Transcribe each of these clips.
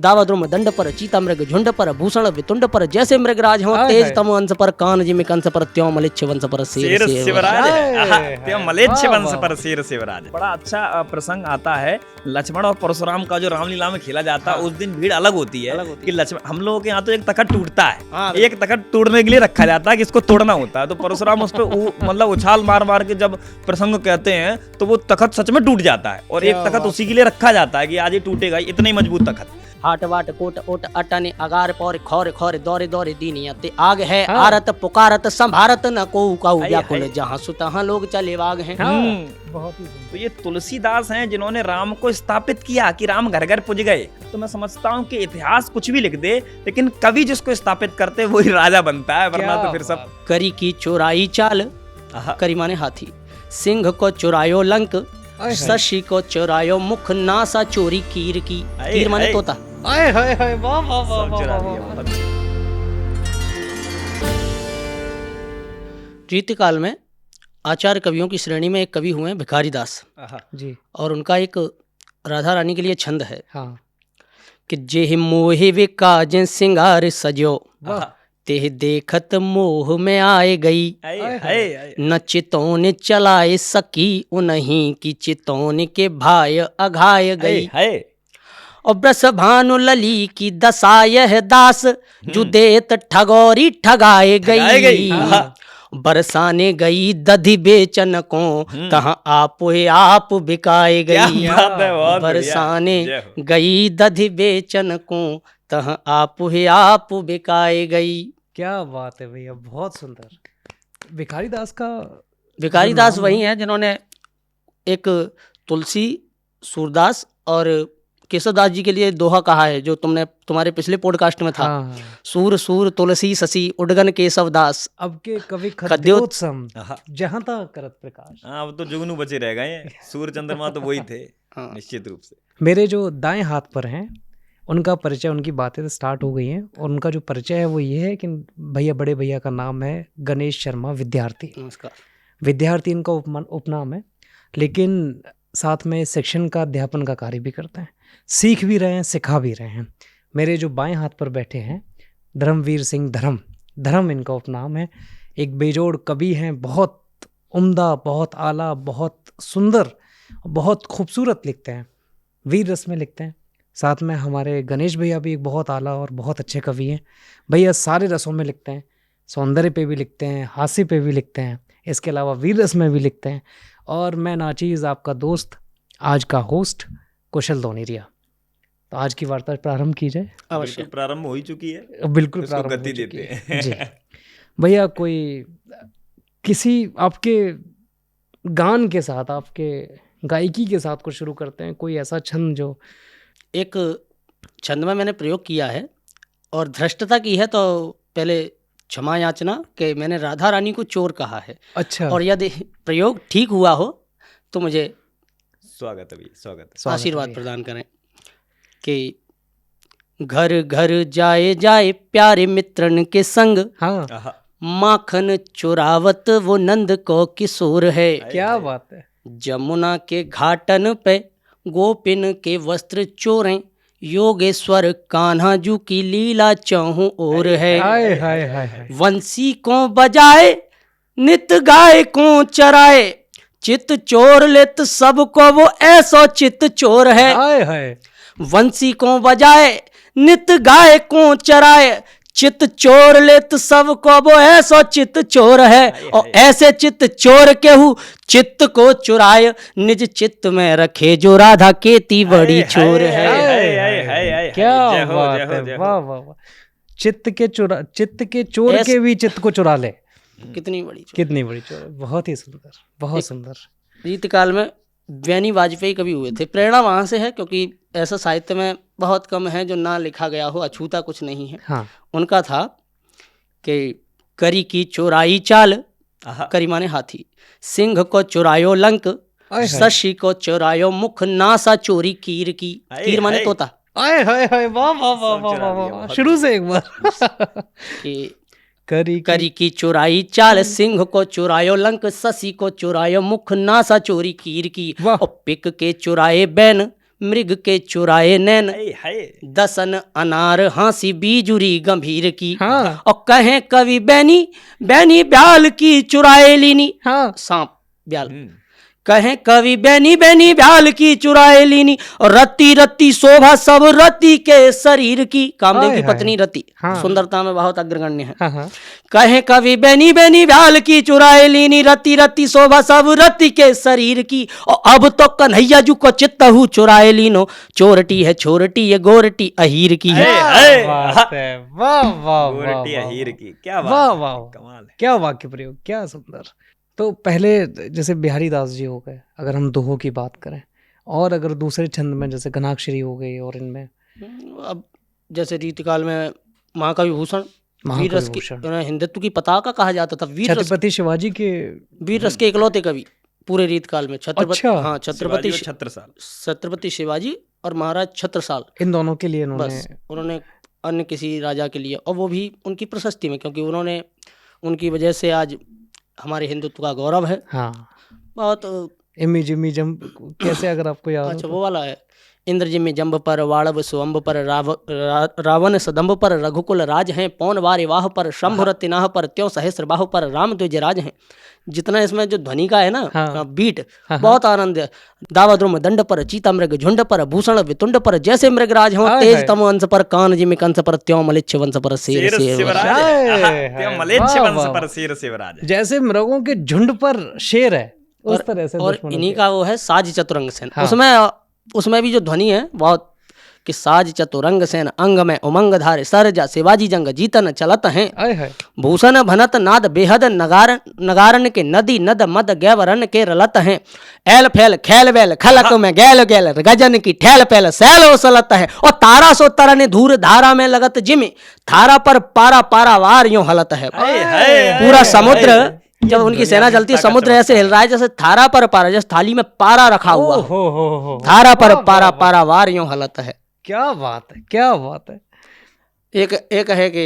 दावा द्रुम दंड पर चीता मृग झुंड पर भूषण वितुंड पर जैसे मृगराज हो तेज तम अंश पर कान जिमि कंस पर त्यों मलेच्छ वंश पर शेर शिवराज त्यों मलेच्छ वंश पर शेर शिवराज। बड़ा अच्छा प्रसंग आता है लक्ष्मण और परशुराम का जो रामलीला में खेला जाता है। उस दिन भीड़ अलग होती है कि लक्ष्मण, हम लोगों के यहाँ तो एक तखत टूटता है, एक तखत तोड़ने के लिए रखा जाता है कि इसको तोड़ना होता है। तो परशुराम उस पर मतलब उछाल मार मार के जब प्रसंग कहते हैं तो वो तखत सच में टूट जाता है और एक तखत उसी के लिए रखा जाता है कि आज ये टूटेगा, इतना ही मजबूत तखत। हाट वाट कोट ओट अटने अगार पौर खौर खौर दौरे दौरे दीनियत आग है आरत पुकारत संभारत न को काऊ व्याकुल जहाँ सुतहाँ लोग चले वाग हैं। बहुत ही तो ये तुलसीदास हैं जिन्होंने राम को स्थापित किया कि राम घर घर पुज गए। तो मैं समझता हूँ कि इतिहास कुछ भी लिख दे लेकिन कवि जिसको स्थापित करते वही राजा बनता है, वरना तो फिर सब। करी की चोराई चाल, करी माने हाथी, सिंह को चुरायो लंक, शशि को चुरायो मुख, नासा चोरी कीर की, कीर माने तोता। आए हाय हाय वाह वाह वाह वाह। रीतिकाल में आचार्य कवियों की श्रेणी में एक कवि हुए हैं भिखारी दास जी, और उनका एक राधा रानी के लिए छंद है हाँ कि जेहि मोहि विकाज सिंगार सजो तेह देखत मोह में आए गई, न चितौन चलाए सकी उन्हीं की चितौन के भाय अघाय गई। और ब्रस भानु लली की दशा यह दास जो देत ठगौरी ठगाए गई। बरसाने गई दधि बेचन को तहाँ आप बिकाए गई। बरसाने गई दधि बेचन को तहाँ आप बिकाए गई। क्या बात है भैया, बहुत सुंदर। भिखारी दास वही हैं जिन्होंने एक तुलसी, सूरदास और केशवदास जी के लिए दोहा कहा है जो तुम्हारे पिछले पॉडकास्ट में था। हाँ। सूर सूर तुलसी शशि उडगन केशवदास अब के कवि खद्योत्सम जहाँ तक करत प्रकाश। हाँ, अब तो जुगनू बचे रह गए, सूर्य चंद्रमा तो वही थे। निश्चित रूप से मेरे जो दाएं हाथ पर हैं उनका परिचय, उनकी बातें तो स्टार्ट हो गई हैं और उनका जो परिचय है वो ये है कि भैया, बड़े भैया का नाम है गणेश शर्मा विद्यार्थी। नमस्कार। विद्यार्थी इनका उपनाम है, लेकिन साथ में शिक्षण का, अध्यापन का कार्य भी करते हैं, सीख भी रहे हैं, सिखा भी रहे हैं। मेरे जो बाएं हाथ पर बैठे हैं धर्मवीर सिंह धर्म इनका उपनाम है। एक बेजोड़ कवि हैं, बहुत उम्दा, बहुत आला, बहुत सुंदर, बहुत खूबसूरत लिखते हैं, वीर रस में लिखते हैं। साथ में हमारे गणेश भैया भी एक बहुत आला और बहुत अच्छे कवि हैं। भैया सारे रसों में लिखते हैं, सौंदर्य पे भी लिखते हैं, हास्य पे भी लिखते हैं, इसके अलावा वीर रस में भी लिखते हैं। और मैं नाचीज़ आपका दोस्त, आज का होस्ट कुशल दोनेरिया। तो आज की वार्ता प्रारंभ की जाए। अवश्य, प्रारंभ हो ही चुकी है, बिल्कुल प्रारंभ गति देते हैं जी भैया। कोई किसी आपके गान के साथ, आपके गायकी के साथ कुछ शुरू करते हैं, कोई ऐसा छंद जो एक छंद में मैंने प्रयोग किया है और धृष्टता की है, तो पहले क्षमा याचना कि मैंने राधा रानी को चोर कहा है। अच्छा। और यदि प्रयोग ठीक हुआ हो तो मुझे स्वागत आशीर्वाद प्रदान करें कि घर घर जाए प्यारे मित्रन के संग, हाँ, माखन चुरावत वो नंद को किशोर है। क्या बात है। जमुना के घाटन पे गोपिन के वस्त्र चोरें, योगेश्वर कान्हा जू की लीला चौहु और है। हाय हाय हाय। वंशी को बजाए नित गाय को चराए, चित चोर लेत सबको वो ऐसो चित चोर है। हाय हाय। वंशी को बजाए नित गाय को चराए, चित चोर लेत सबको वो ऐसो चित चोर है। और ऐसे चित चोर केहू चित्त को चुराए, निज चित्त में रखे जो राधा केती बड़ी चोर है। क्या बात है, वाह वाह वाह। चित्त के चोर के भी चित्त को चुरा ले, कितनी बड़ी चोर। बहुत ही सुंदर, बहुत सुंदर। रीतिकाल में वैनी वाजपेयी कवि हुए थे। प्रेरणा वहाँ से है क्योंकि ऐसा साहित्य में बहुत कम है जो ना लिखा गया हो, अछूता कुछ नहीं है। हाँ। उनका था कि करी की चोराई चाल, करी माने हाथी, सिंह को चुरायो लंक, शशि को चुरायो मुख, नासा चोरी कीर की, कीर माने तोता। आए हाय हाय, वाह वाह वाह वाह वाह। शुरू से एक बार करी की चुराई चाल, सिंह को चुरायो लंक, शशि को चुरायो मुख, नासा चोरी कीर की। और पिक के चुराए बैन, मृग के चुराए नैन, हाय दसन अनार हाँसी बीजुरी गंभीर की। हाँ और कहें कवि बैनी बैनी ब्याल की चुराए लीनी, हाँ सांप ब्याल। कहें कवि बैनी बैनी ब्याल की चुराए लीनी, और रति रति शोभा सब रति के शरीर की। कामदेव हाय की हाय। पत्नी रति हाँ। सुंदरता में बहुत अग्रगण्य है। हाँ हाँ कहें कवि बैनी बैनी ब्याल की चुराए लीनी, रति रति शोभा सब रति के शरीर की। और अब तो कन्हैया जी को चित्तहु चुराए लीनो, चोरटी है छोरटी ये गोरटी अहीर की। हाय। बात है, वाह वाह गोरटी वाह अहीर की, क्या वाह बात है, वाह कमाल है। क्या वाक्य प्रयोग, क्या सुंदर। तो पहले जैसे बिहारी दास जी हो गए, अगर हम दोहों की बात करें, और अगर दूसरे छंद में जैसे घनाक्षरी हो गई, और इनमें अब जैसे रीतिकाल में महाकवि भूषण, वीर रस की महाकविभूषण, हिंदुत्व की पताका कहा जाता था। वीर रस, छत्रपति शिवाजी के वीर रस के इकलौते कवि पूरे रीतकाल में। छत्रपति, अच्छा। हाँ, शिवाजी और छत्रसाल। छत्रपति शिवाजी और महाराज छत्रसाल, इन दोनों के लिए इन्होंने बस उन्होंने अन्य किसी राजा के लिए, और वो भी उनकी प्रशस्ति में, क्योंकि उन्होंने, उनकी वजह से आज हमारे हिंदुत्व का गौरव है। हाँ बहुत इमी जिमी जम कैसे, अगर आपको याद हो अच्छा तो? वो वाला है, इंद्र जिम्मे जम्ब पर वाड़व सुअम्ब पर रावण सदम्ब पर रघुकुल राज हैं, पौन वारे वाह पर शंभु रतिनाह पर त्यों सहस्र बाहु पर राम द्विज राज हैं। जितना इसमें जो ध्वनि का है ना, हाँ। बीट, हाँ। बहुत आनंद है। दावा द्रुम दंड पर चीता मृग झुंड पर भूषण वितुंड पर जैसे मृग राज हो, हाय तेज हाय। तम अंश पर कान जिम्मे कंस पर त्यों मलिच्छ वंश पर शेर शेर शेर शिवराज वंश। है। हाय, आहा, हाय, मलेच्छ वाह, वंश वाह, पर वाह। शेर शिवराज है। जैसे मृगों के झुंड पर शेर है, उस तरह से और दुश्मनों इन्हीं के। का वो है साज चतुरंग सेन। हाँ। उसमें भी जो ध्वनि है बहुत, कि साज चतुरंग सेन अंग में उमंग धारे सरजा शिवाजी जंग जीतन चलत हैं, आय हाय। भूषण भनत नाद बेहद नगारन के नदी नद मद गैवरन के रलत हैं, एल फैल खैल बैल खलक में गैल गैल गजन की ठैल पैल सैल ओसलत है, और तारा सो तरन धूर धारा में लगत जिमे, थारा पर पारा पारा वार यूं हलत है। हाय, हाय, पूरा हाय, समुद्र, हाय। जब उनकी दुनिया सेना की चलती है, ताकत समुद्र ऐसे हिल रहा है जैसे थारा पर पारा, जैसे थाली में पारा रखा हुआ हो, हो थारा पर वाह, पारा वाह, वाह। पारा वार यूं हलत है। क्या बात है, क्या बात है। एक है कि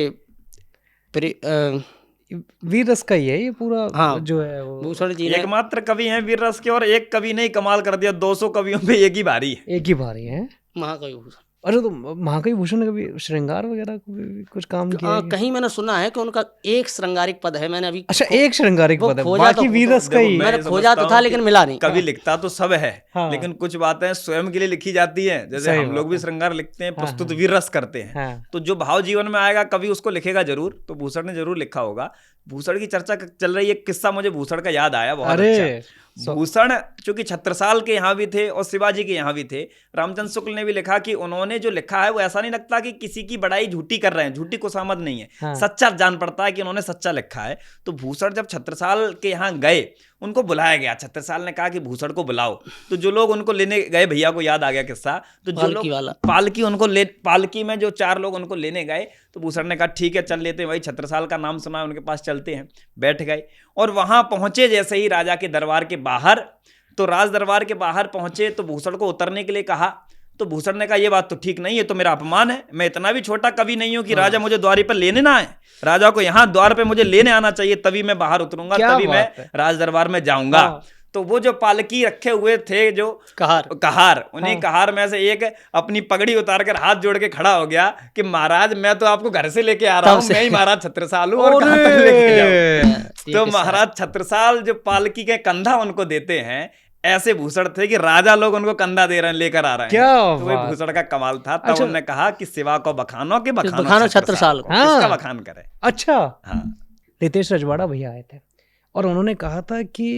वीर रस का ही है ये पूरा, हाँ। जो है वो भूषण जी ने एकमात्र कवि हैं वीर रस के, और एक कवि ने ही कमाल कर दिया, 200 कवियों पे एक ही भारी है। एक ही बारी है। महाकवि भूषण, अरे तो महाकवि भूषण ने कभी श्रृंगार वगैरह को भी कुछ काम किया है क्या? कहीं मैंने सुना है कि उनका एक श्रृंगारिक पद है। मैंने अभी अच्छा, एक श्रृंगारिक वो पद है, खोजा बाकी तो- वीर रस का देखो, ही। मैं मैंने ये खोजा तो समझता था हूँ लेकिन कि मिला नहीं। कवि लिखता तो सब है, हाँ। लेकिन कुछ बातें स्वयं के लिए लिखी जाती हैं। जैसे सही हम बात लोग भी है। श्रृंगार लिखते हैं, हाँ, प्रस्तुत हाँ। वीर रस करते हैं, हाँ। तो जो भाव जीवन में आएगा कवि उसको लिखेगा जरूर। तो भूषण ने जरूर लिखा होगा। भूषण की चर्चा चल रही है, एक किस्सा मुझे भूषण का याद आया, बहुत अरे अच्छा। भूषण चूंकि छत्रसाल के यहाँ भी थे और शिवाजी के यहाँ भी थे, रामचंद्र शुक्ल ने भी लिखा कि उन्होंने जो लिखा है वो ऐसा नहीं लगता कि किसी की बड़ाई झूठी कर रहे हैं, झूठी कुशामद नहीं है, हाँ। सच्चा जान पड़ता है कि उन्होंने सच्चा लिखा है। तो भूषण जब छत्रसाल के यहाँ गए, उनको बुलाया गया, छत्रसाल ने कहा कि भूषण को बुलाओ। तो जो लोग उनको लेने गए, भैया को याद आ गया किस्सा, तो जो पालकी लोग वाला। पालकी में जो 4 लोग उनको लेने गए, तो भूषण ने कहा ठीक है चल लेते हैं भाई, छत्रसाल का नाम सुना है उनके पास, चलते हैं। बैठ गए और वहां पहुंचे जैसे ही राजा के दरबार के बाहर, तो राज दरबार के बाहर पहुंचे तो भूषण को उतरने के लिए कहा। तो भूषण ने कहा ये बात तो ठीक नहीं है, तो मेरा अपमान है, मैं इतना भी छोटा कवि नहीं हूं कि राजा मुझे द्वार पर लेने ना आए, राजा को यहाँ द्वार पे मुझे लेने आना चाहिए, तभी मैं बाहर उतरूंगा, क्या तभी मैं बात है। राज दरबार में जाऊंगा। हाँ। तो वो जो पालकी रखे हुए थे, जो कहार, उन्हीं हाँ। कहार में से एक अपनी पगड़ी उतार कर हाथ जोड़ के खड़ा हो गया कि महाराज मैं तो आपको घर से लेके आ रहा हूँ, मैं ही महाराज छत्रसाल हूँ, और कहाँ तक लेके जाऊँ। तो महाराज छत्रसाल जो पालकी के कंधा उनको देते हैं, ऐसे भूषण थे कि राजा लोग उनको कंधा दे रहे हैं, लेकर आ रहे हैं। क्या तो वही बात। भूषण का कमाल था। तब अच्छा। उन्होंने कहा कि सिवा को बखानो के बखानो बखानो छत्रसाल को। हाँ। इसका बखान करे। अच्छा, हाँ। रितेश रजवाड़ा भैया आए थे और उन्होंने कहा था कि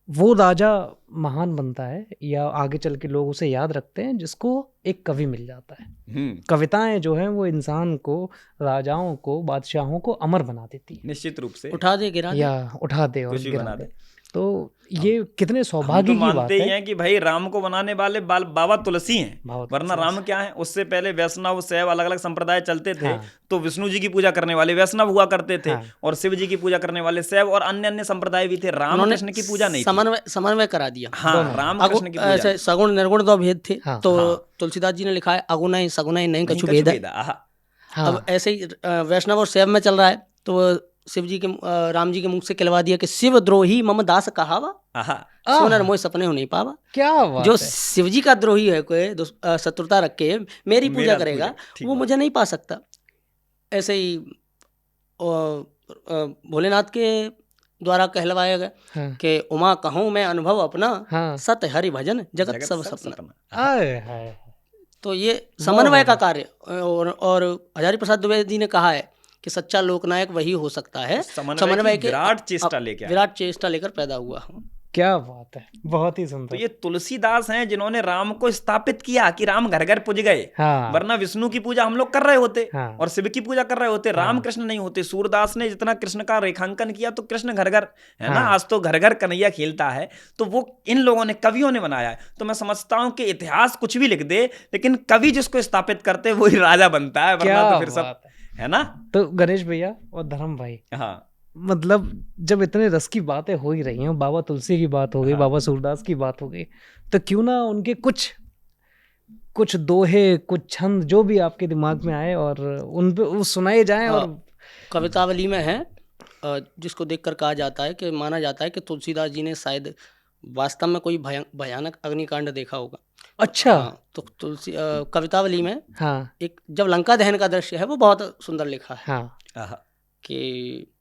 वो राजा महान बनता है या आगे चल के लोग उसे याद रखते हैं जिसको एक कवि मिल जाता है। कविताएं जो हैं वो इंसान को, राजाओं को, बादशाहों को अमर बना देती है, निश्चित रूप से उठा दे गिरा दे। या उठा दे और कुछ भी गिरा बना दे। दे। तो ये कितने हम सौभाग्य तो की बात मानते ही है। हैं कि भाई राम को बनाने वाले बाबा तुलसी हैं, बहुत वरना अच्छा। राम क्या है। उससे पहले वैष्णव शैव अलग अलग संप्रदाय चलते थे। हाँ। तो विष्णु जी की पूजा करने वाले वैष्णव हुआ करते थे, हाँ। और शिव जी की पूजा करने वाले शैव, और अन्य अन्य संप्रदाय भी थे। राम उन्होंने कृष्ण की पूजा नहीं थी। समन्वय करा दिया। हाँ, दोनों। राम कृष्ण की पूजा ऐसे सगुण निर्गुण दो भेद थे। हाँ। तो हाँ। तुलसीदास जी ने लिखा है अगुनाई सगुनाई नहीं नहीं कछु कछु भेद है। भेदा। आहा। हाँ। अब ऐसे ही वैष्णव और शैव में चल रहा है, तो शिव जी के राम जी के मुख से कहलवा दिया कि शिव द्रोही मम दास कहावा, सोनर मोह सपने हो नहीं पावा। क्या बात जो है। शिव जी का द्रोही है, कोई शत्रुता रख के मेरी पूजा मेरा करेगा, ठीक वो बात। मुझे नहीं पा सकता। ऐसे ही भोलेनाथ के द्वारा कहलवाया गया हाँ। कि उमा कहूँ मैं अनुभव अपना, हाँ। सत हरि भजन जगत सब सपना। आए हाय। तो ये वाह, समन्वय का वाह। कार्य, और हजारी प्रसाद द्विवेदी जी ने कहा है कि सच्चा लोकनायक वही हो सकता है समन्वय की विराट चेष्टा लेके आया। विराट चेष्टा लेकर पैदा हुआ। क्या बात है, बहुत ही तो सुंदर। ये तुलसीदास हैं जिन्होंने राम को स्थापित किया कि राम घर घर पूज गए। हाँ। वरना विष्णु की पूजा हम लोग कर रहे होते हाँ। और शिव की पूजा कर रहे होते, राम कृष्ण नहीं होते। सूरदास ने जितना कृष्ण का रेखांकन किया तो कृष्ण घर घर है ना, हाँ। आज तो घर घर कन्हैया खेलता है। तो वो इन लोगों ने, कवियों ने बनाया है। तो मैं समझता हूँ कि इतिहास कुछ भी लिख दे, लेकिन कवि जिसको स्थापित करते वही राजा बनता है, वरना क्या तो फिर सब बात है ना। तो गणेश भैया और धर्म भाई, हाँ मतलब जब इतने रस की बातें हो ही रही हैं, बाबा तुलसी की बात हो गई, हाँ। बाबा सूरदास की बात हो गई, तो क्यों ना उनके कुछ दोहे, कुछ छंद जो भी आपके दिमाग में आए और उन पे वो सुनाए जाएं। और कवितावली में है, जिसको देखकर कहा जाता है कि माना जाता है कि तुलसीदास जी ने शायद वास्तव में कोई भयानक अग्निकांड देखा होगा। अच्छा। हाँ, तो तुलसी कवितावली में हाँ। एक जब लंका दहन का दृश्य है वो बहुत सुंदर लिखा है हाँ। कि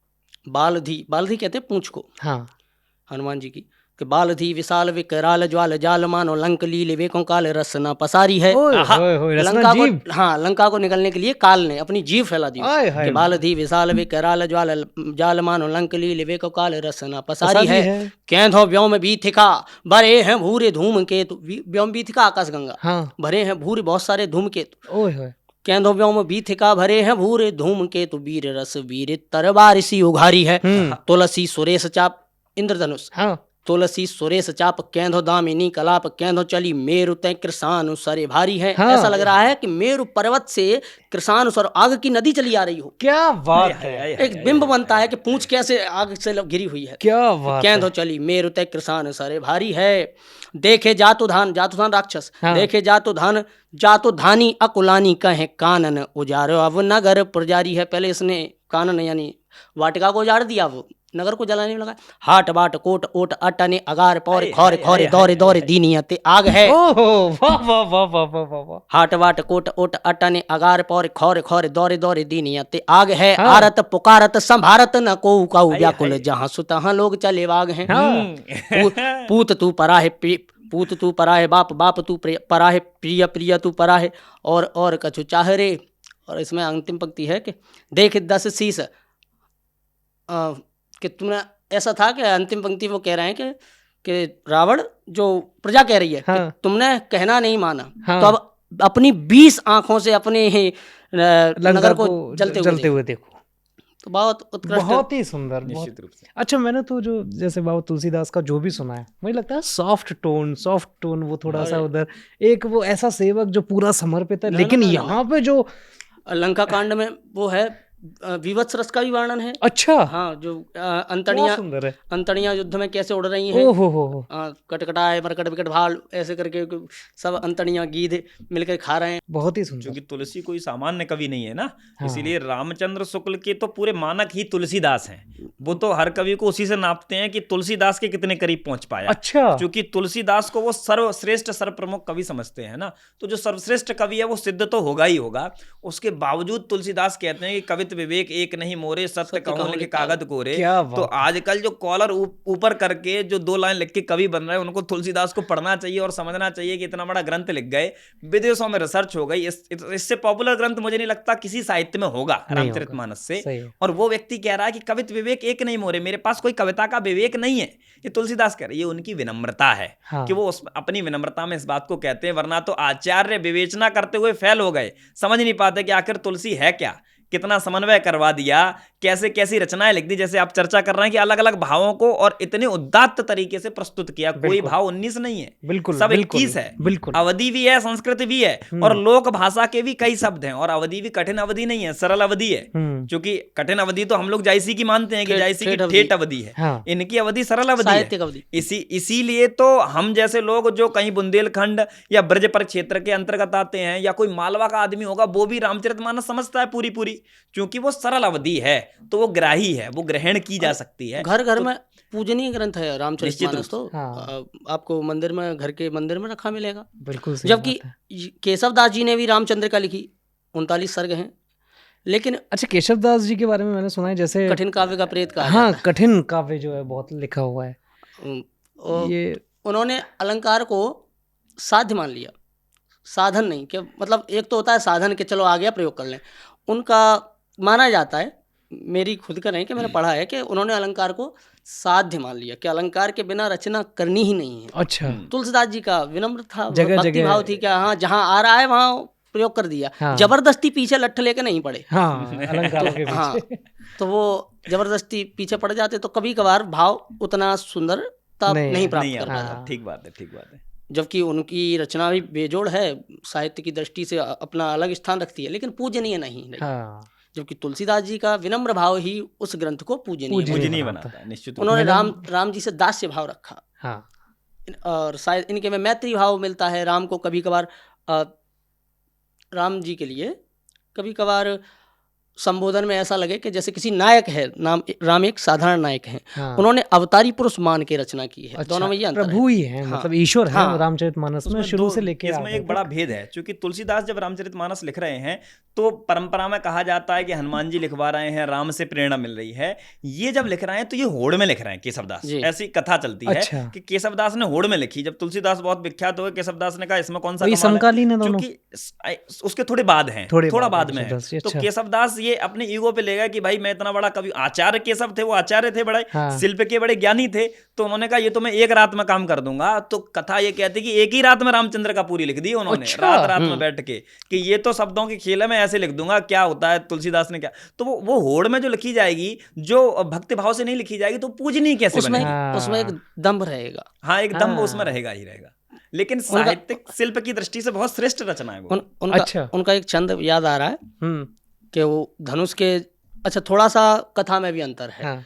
बालधी कहते हैं पूंछ को, हाँ। हनुमान जी की, कि बालधी विशाल विकराल ज्वाल जाल मानो लंक लील वेकों काल रसना पसारी है। ओए होए होए, रसना लंका जीभ। को, हाँ, लंका को निकलने के लिए काल ने अपनी जीभ फैला दी आय हाय। कि बालधी विशाल विकराल ज्वाल जाल मानो लंक लील वेकों काल रसना पसारी है। कैंधो व्योम बीथिका भरे हैं भूरे धूमकेतु, व्योम बीथिका आकाश गंगा, हाँ। भरे हैं भूरे बहुत सारे धूमकेतु। ओए होए। कैंधो व्योम बीथिका भरे हैं भूरे धूमकेतु, वीर रस वीर तरबार सी उघारी है। तुलसी सुरेश चाप इंद्रधनुष, हाँ। तुलसी सुरेश चाप कैंधो दामिनी कलाप, कैंधो चली मेरु तय कृषानुसरे भारी है। हाँ। ऐसा लग रहा है कि मेरु पर्वत से कृषानुसर आग की नदी चली आ रही हो। क्या बात है। एक बिंब बनता है कि पूंछ कैसे आग से गिरी हुई है। क्या बात है। कैंधो चली मेरु तय कृषानुसरे भारी है। देखे जातु धान राक्षस, हाँ। देखे जातु धानी अकुलानी कहे कानन उजारो, अब नगर पुजारी है। पहले इसने कानन यानी वाटिका को उजाड़ दिया, वो नगर को जलाने में लगा। हाट बाट कोट ओट अटने अगार पौर खौरे खौरे दौरे दौरे दीनियते आग है। ओहो, वाह वाह वाह वाह वाह वाह वाह। हाट बाट कोट ओट अटने अगार पौर खौरे खौरे दौरे दौरे दीनियते आग है। हाँ। आरत पुकारत संभारत न को काऊ व्याकुल, जहाँ सुतहाँ लोग चले वाग हैं। पूत तू परा है पूत तू परा है बाप, बाप तू परा है प्रिय, प्रिय तू परा है और कछु चाह रे। और इसमें अंतिम पंक्ति है कि देख 10 शीश, कि तुमने, ऐसा था कि अंतिम पंक्ति वो कह रहे हैं कि रावण जो प्रजा कह रही है हाँ। कि तुमने कहना नहीं माना, हाँ। तो अब अपनी 20 आंखों से अपने ही नगर को जलते हुए देखो। तो बहुत उत्कृष्ट, बहुत ही सुंदर, निश्चित रूप से। अच्छा, मैंने तो जो जैसे बाबा तुलसीदास का जो भी सुना है, मुझे लगता है सॉफ्ट टोन, वो थोड़ा सा उधर एक वो ऐसा सेवक जो पूरा समर्पित है। लेकिन यहाँ पे जो लंका कांड में वो है, विवत्स रस का भी वर्णन है। अच्छा। हाँ, जो अंतड़ियां युद्ध में कैसे उड़ रही हैं। ओहो, कटकटाए मरकट विकट भाल, ऐसे करके सब अंतड़ियां गीध मिलकर खा रहे हैं। बहुत ही सुंदर। क्योंकि तुलसी कोई सामान्य कवि नहीं है ना। हाँ। इसीलिए रामचंद्र शुक्ल के तो पूरे मानक ही तुलसीदास हैं। वो तो हर कवि को उसी से नापते हैं कि तुलसीदास के कितने करीब पहुंच पाया। अच्छा। क्योंकि तुलसीदास को वो सर्वश्रेष्ठ सर्वप्रमुख कवि समझते हैं ना। तो जो सर्वश्रेष्ठ कवि है वो सिद्ध तो होगा ही होगा। उसके बावजूद तुलसीदास कहते हैं कि कवित्व विवेक एक नहीं मोरे, सत्य कहूं लिखे कागज कोरे। तो आजकल जो कॉलर ऊपर करके जो 2 लाइन लिख के कवि बन रहे हैं, उनको तुलसीदास को पढ़ना चाहिए और समझना चाहिए कि इतना बड़ा ग्रंथ लिख गए, विदेशों में रिसर्च हो गई। इससे पॉपुलर ग्रंथ मुझे नहीं लगता किसी साहित्य में होगा रामचरितमानस से। और वो व्यक्ति कह रहा है कि कवित्व विवेक एक नहीं मोरे, मेरे पास कोई कविता का विवेक नहीं है। ये तुलसीदास कह रहे हैं, ये उनकी विनम्रता है। कि वो अपनी विनम्रता में इस बात को कहते हैं। वरना तो आचार्य विवेचना करते हुए फेल हो गए, समझ नहीं पाते कि आखिर तुलसी है क्या। कितना समन्वय करवा दिया, कैसे कैसी रचनाएं लिख दी। जैसे आप चर्चा कर रहे हैं कि अलग अलग भावों को और इतने उदात्त तरीके से प्रस्तुत किया। कोई भाव 19 नहीं है, बिल्कुल सब 21 है। बिल्कुल। अवधि भी है, संस्कृत भी है, और लोक भाषा के भी कई शब्द हैं। और अवधि भी कठिन अवधि नहीं है, सरल अवधि है। क्योंकि कठिन अवधि तो हम लोग जायसी की मानते हैं कि जायसी की ठेठ अवधि है। हाँ। इनकी अवधि सरल अवधि है। इसीलिए तो हम जैसे लोग जो कहीं बुंदेलखंड या ब्रज पर क्षेत्र के अंतर्गत आते हैं, या कोई मालवा का आदमी होगा, वो भी रामचरितमानस समझता है पूरी पूरी। क्योंकि वो सरल अवधि है, तो वो ग्राही है, वो ग्रहण की जा सकती है। घर घर तो में पूजनीय ग्रंथ है निश्चित रामचरितमानस, रूप तो हाँ। आपको मंदिर में, घर के मंदिर में रखा मिलेगा। बिल्कुल सही जबकि बात है। केशवदास जी ने भी रामचंद्र का लिखी, 39 सर्ग हैं, लेकिन अच्छा, केशव दास जी के बारे में मैंने सुना है, जैसे कठिन काव्य का प्रेत कहा हाँ, जाता कठिन काव्य जो है बहुत लिखा हुआ है। है। और ये उन्होंने अलंकार को साध्य मान लिया, साधन नहीं। कि मतलब एक तो होता है साधन के चलो आ गया प्रयोग कर लें, उनका माना जाता है, मेरी खुद का नहीं कि मैंने पढ़ा है, कि उन्होंने अलंकार को साध्य मान लिया, कि अलंकार के बिना रचना करनी ही नहीं है। अच्छा, तुलसीदास जी का विनम्र था, जगह भक्ति जगह भाव थी, क्या हाँ जहाँ आ रहा है वहाँ प्रयोग कर दिया, हाँ। जबरदस्ती पीछे लट्ठ लेके नहीं पड़े। हाँ, अलंकारों के हाँ, पीछे तो वो जबरदस्ती पीछे पड़ जाते तो कभी कभार भाव उतना सुंदरता नहीं, नहीं प्राप्त नहीं कर आता। पाता। हाँ। ठीक बात है, ठीक बात है। जबकि उनकी रचना भी बेजोड़ है, साहित्य की दृष्टि से अपना अलग स्थान रखती है, लेकिन पूजनीय नहीं रही। हाँ, जबकि तुलसीदास जी का विनम्र भाव ही उस ग्रंथ को पूजनीय पूजनीय मुझे नहीं बनाता बनाता है, निश्चित रूप उन्होंने विनम्र- राम जी से दास्य भाव रखा, हाँ, और शायद इनके में मैत्री भाव मिलता है। राम को कभी कभार राम जी के लिए कभी कभार संबोधन में ऐसा लगे कि जैसे किसी नायक है, राम एक साधारण नायक है, हाँ। उन्होंने अवतारी पुरुष मान के रचना की है। अच्छा, दोनों में ये अंतर प्रभु ही है, हाँ। मतलब ईश्वर है हाँ। रामचरितमानस में उसमें शुरू दो- से लेके इसमें आगे एक बड़ा तक। भेद है, क्योंकि तुलसीदास जब रामचरितमानस लिख रहे हैं तो परंपरा में कहा जाता है कि हनुमान जी लिखवा रहे हैं, राम से प्रेरणा मिल रही है। ये जब लिख रहे हैं तो ये होड़ में लिख रहे हैं केशवदास, जी। ऐसी कथा चलती अच्छा। है कि केशवदास ने होड़ में लिखी। जब तुलसीदास बहुत विख्यात हुए, केशवदास ने कहा इसमें कौन सा वही कमाल है, समकालीन है दोनों। क्योंकि उसके थोड़े बाद हैं, थोड़ा बाद में है। केशवदास जी, तो अच्छा। केशवदास ये अपने ईगो पे ले गए कि भाई मैं इतना बड़ा कवि, आचार्य केशव थे, वो आचार्य थे, बड़े हाँ। शिल्प के बड़े ज्ञानी थे, तो उन्होंने कहा ये तो मैं एक रात में काम कर दूंगा। तो कथा ये कहती कि एक ही रात में रामचंद्र का पूरी लिख दी उन्होंने, अच्छा। रात रात में बैठ के, कि ये तो शब्दों की खेल है, मैं ऐसे लिख दूंगा, क्या होता है तुलसीदास ने क्या। तो वो होड़ में जो लिखी जाएगी, जो भक्ति भाव से नहीं लिखी जाएगी, तो पूजनीय कैसे उसमें बनेगी। हाँ। उसमें एक दम्भ रहेगा। हाँ, एकदम हाँ। उसमें रहेगा ही रहेगा, लेकिन साहित्यिक शिल्प की दृष्टि से बहुत श्रेष्ठ रचना है वो। उनका अच्छा। उनका एक छंद याद आ रहा है हम्म, कि वो धनुष के, अच्छा थोड़ा सा कथा में भी अंतर है, हाँ,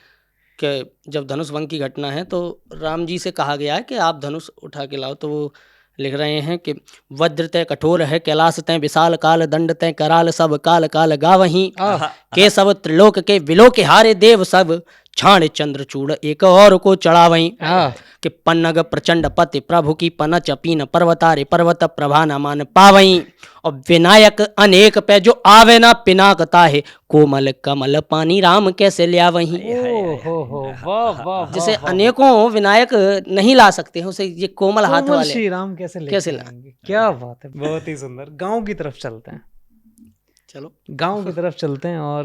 कि जब धनुष भंग की घटना है तो राम जी से कहा गया है कि आप धनुष उठा के लाओ, तो वो लिख रहे हैं कि वज्र तय कठोर है, कैलाश तय विशाल काल, दंड तय कराल, सब काल काल गावहीं, के सब त्रिलोक के विलो के हारे देव सब, छाण चंद्र चूड़ एक और को चढ़ावहीं, हाँ। कि पन्नग प्रचंड पति प्रभु की पनच पीन पर्वतारे पर्वत प्रभा न मान पावहीं, और विनायक अनेक पे जो आवे ना पिनाकता है, कोमल कमल पानी राम कैसे ल्यावहीं। हो, वाह वाह। जैसे अनेकों विनायक नहीं ला सकते हैं उसे, ये कोमल हाथ कोमल वाले श्री राम कैसे कैसे लाएंगे। क्या बात है, बहुत ही सुंदर। गांव की तरफ चलते हैं, चलो गांव की तरफ चलते हैं। और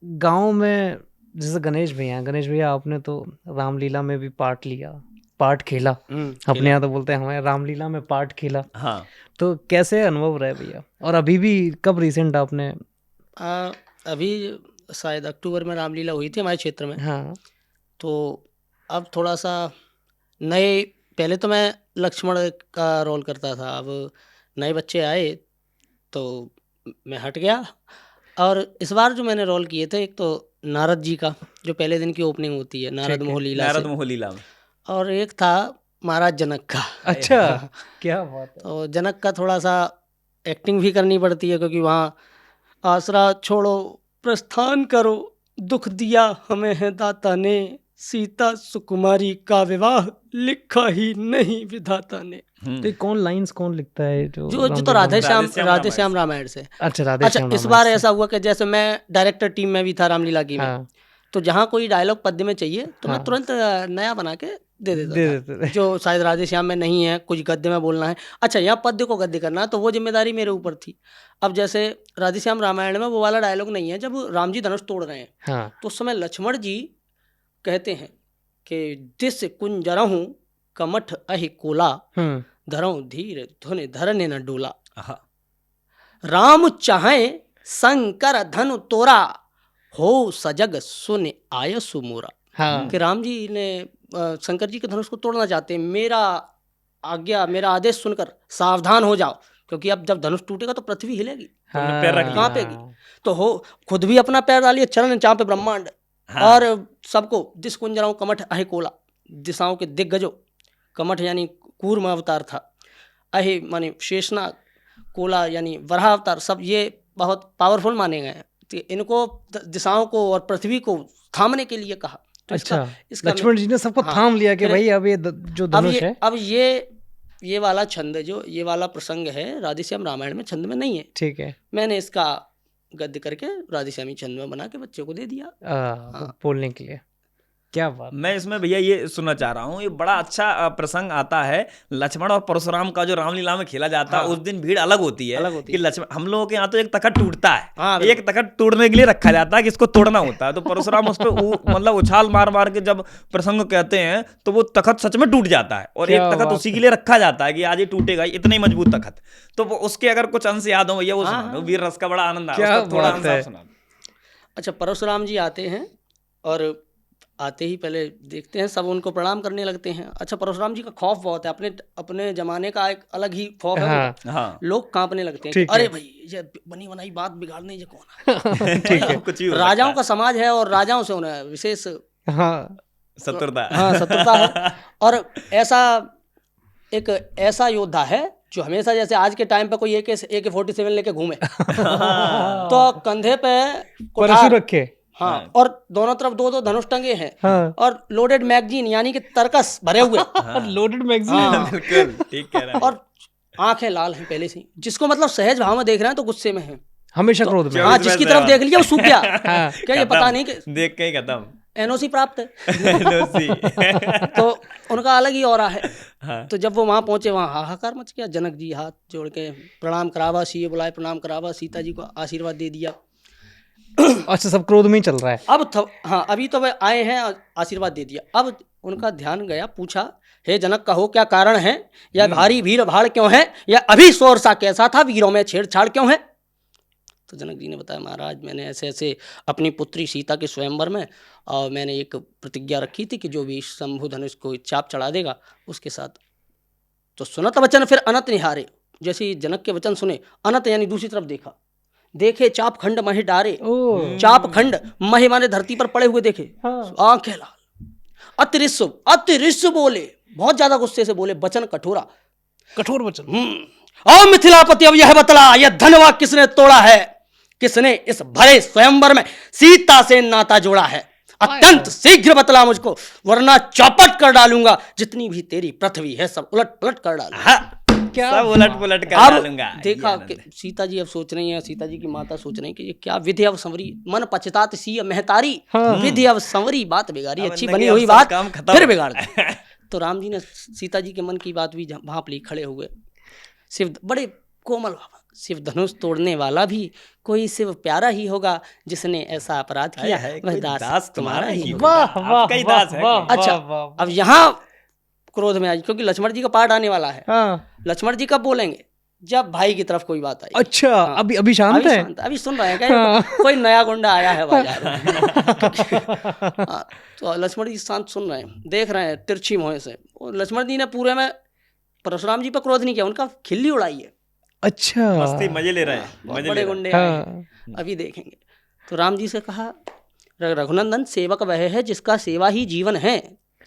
गांव में जैसे गणेश भैया आपने तो रामलीला में भी पार्ट खेला। अपने यहाँ तो बोलते हैं हमारे रामलीला में पार्ट खेला। हाँ, तो कैसे अनुभव रहे भैया, और अभी भी कब रिसेंट आपने? अभी शायद अक्टूबर में रामलीला हुई थी हमारे क्षेत्र में। हाँ, तो अब थोड़ा सा नए, पहले तो मैं लक्ष्मण का रोल करता था, अब नए बच्चे आए तो मैं हट गया। और इस बार जो मैंने रोल किए थे, एक तो नारद जी का, जो पहले दिन की ओपनिंग होती है नारद ठीक है। मोह लीला नारद से, मोह लीला में। और एक था महाराज जनक का। अच्छा, क्या बात है। तो जनक का थोड़ा सा एक्टिंग भी करनी पड़ती है, क्योंकि वहाँ आसरा छोड़ो प्रस्थान करो, दुख दिया हमें है दाता ने, सीता सुकुमारी का विवाह लिखा ही नहीं विधाता ने। तो ये कौन लिखता है? जो जो तो राधे श्याम रामायण से। अच्छा, राधे अच्छा, श्याम इस रामायण बार से। ऐसा हुआ कि जैसे मैं डायरेक्टर टीम में भी था रामलीला की में, हाँ, तो जहाँ कोई डायलॉग पद्य में चाहिए तो मैं हाँ। तुरंत नया बना के दे दे देता देते थे। था, जो शायद राधे श्याम में नहीं है, कुछ गद्य में बोलना है। अच्छा, यहाँ पद्य को गद्य करना है, तो वो जिम्मेदारी मेरे ऊपर थी। अब जैसे राधे श्याम रामायण में वो वाला डायलॉग नहीं है, जब राम जी धनुष तोड़ रहे हैं हाँ, तो उस समय लक्ष्मण जी कहते हैं कि दिस कुंजरहूँ कमठ अहि कोला, धरऊँ धीर धुन धरने न डोला, आहा। राम चाहे शंकर धनु तोरा, हो सजग सुन आय सुमोरा। हाँ। कि राम जी ने शंकर जी के धनुष को तोड़ना चाहते हैं, मेरा आदेश सुनकर सावधान हो जाओ, क्योंकि अब जब धनुष टूटेगा तो पृथ्वी हिलेगी, तुमने पैर रख लिया। कांपेगी। तो हो खुद भी अपना पैर डालिए, चरण चापे ब्रह्मांड, हाँ। और सबको दिस कुंजराओं कमठ अहि कोला, दिशाओं के दिग्गजों, कमठ यानी कूर्म अवतार था, अहि माने शेषनाग, कोला यानी वराह अवतार, सब ये बहुत पावरफुल माने गए हैं। तो इनको दिशाओं को और पृथ्वी को थामने के लिए कहा। तो अच्छा, लक्ष्मण जी ने सबको थाम लिया कि भाई अब ये जो धनुष है। अब ये वाला छंद जो ये वाला प्रसंग है राधेश्याम रामायण में छंद में नहीं है, ठीक है, मैंने इसका गद्य करके राधेश्यामी छंद में बना के बच्चों को दे दिया बोलने के लिए। क्या बात। मैं इसमें भैया ये सुनना चाह रहा हूँ, ये बड़ा अच्छा प्रसंग आता है लक्ष्मण और परशुराम का जो रामलीला में खेला जाता है। उस दिन भीड़ अलग होती है कि लक्ष्मण, हम लोगों के यहाँ तो एक तखत टूटता है, एक तखत तोड़ने के लिए रखा जाता है कि इसको तोड़ना होता है। तो परशुराम उस पर मतलब उछाल मार मार के जब प्रसंग कहते हैं तो वो तखत सच में टूट जाता है और एक तखत उसी के लिए रखा जाता है कि आज ये टूटेगा, इतना ही मजबूत तखत। तो उसके अगर कुछ अंश याद हो भैया वो सुना दो, वीर रस का बड़ा आनंद आया, थोड़ा अंश सुना। अच्छा, परशुराम जी आते हैं और आते ही पहले देखते हैं सब उनको प्रणाम करने लगते हैं। अच्छा, परशुराम जी का खौफ बहुत है, अपने जमाने का एक अलग ही खौफ है। हाँ। लोग कांपने लगते हैं, अरे भाई ये बनी बनाई बात बिगाड़ने ये कौन है। ठीक है, कुछ राजाओं का समाज है और राजाओं से उन्हें विशेष शत्रुता है। और एक ऐसा योद्धा है जो हमेशा, जैसे आज के टाइम पे कोई AK-47 लेके घूमे तो कंधे पे परशु रखे, हाँ, और दोनों तरफ दो धनुष टंगे हैं, और लोडेड मैगजीन यानी कि तरकस भरे हुए लोडेड मैगजीन, बिल्कुल ठीक कह रहे हैं। और आंखें लाल हैं पहले से, जिसको मतलब सहज भाव में देख रहे हैं तो गुस्से में है, हमेशा क्रोध में। हाँ, जिसकी तरफ देख लिया वो सूख गया। क्या ये पता नहीं कि देख के ही खत्म, NOC प्राप्त है। तो उनका अलग ही ऑरा है। तो जब वो वहां पहुंचे वहां हाहाकार मच गया। जनक जी हाथ जोड़ के प्रणाम करावा, सीए बुलाए प्रणाम करावा, सीता जी को आशीर्वाद दे दिया। अच्छा, सब क्रोध में ही चल रहा है। हाँ, अभी तो वे आए हैं, आशीर्वाद दे दिया। अब उनका ध्यान गया, पूछा, हे जनक कहो क्या कारण है, या भारी भीड़ भाड़ क्यों है, या अभी शोर सा कैसा था, वीरों में छेड़छाड़ क्यों है। तो जनक जी ने बताया, महाराज मैंने ऐसे ऐसे अपनी पुत्री सीता के स्वयंवर में और मैंने एक प्रतिज्ञा रखी थी कि जो भी शंभु धनुष को चाप चढ़ा देगा उसके साथ। तो सुनत वचन फिर अनत निहारे, जैसे ही जनक के वचन सुने, अनत यानी दूसरी तरफ देखा, देखे चाप खंड महे डारे। चाप खंड महे माने धरती पर पड़े हुए देखे, आंखें लाल, अतिरिश्व बोले, बहुत ज्यादा गुस्से से बोले, वचन कठोर वचन। और मिथिलापति अब यह बतला, यह धनवा किसने तोड़ा है, किसने इस भरे स्वयंवर में सीता से नाता जोड़ा है। अत्यंत शीघ्र बतला मुझको, वरना चौपट कर डालूंगा, जितनी भी तेरी पृथ्वी है सब उलट पलट कर डालूंगा। सब उलट पुलट कर डालूंगा। देखा कि सीता जी अब सोच रही हैं, सीता जी की माता सोच रही है कि ये क्या विधि अब संवरी, मन पछतात सी महतारी, विधि अब संवरी, बात बिगाड़ी, अच्छी बनी हुई बात फिर बिगाड़ दी। तो राम जी ने सीता जी के मन की बात भी भांप ली, खड़े हुए। शिव बड़े कोमल बाबा, शिव धनुष तोड़ने वाला भी कोई शिव प्यारा ही होगा, जिसने ऐसा अपराध किया वह दास तुम्हारा ही होगा। अच्छा, अब यहाँ क्रोध में आई, क्योंकि लक्ष्मण जी का पार्ट आने वाला है। लक्ष्मण जी कब बोलेंगे, जब भाई की तरफ कोई बात आई। अच्छा, अभी शांत है, अभी सुन रहे हैं क्या, कोई नया गुंडा आया है बाजार में। तो लक्ष्मण जी शांत सुन रहे हैं, देख रहे हैं तिरछी मुंह से। लक्ष्मण जी ने पूरे में परशुराम जी पर क्रोध नहीं किया, उनका खिल्ली उड़ाई है। अच्छा, मस्ती मजे ले रहे हैं, बड़े गुंडे आए हैं, अभी देखेंगे। तो राम जी से कहा, रघुनंदन सेवक वह है जिसका सेवा ही जीवन है।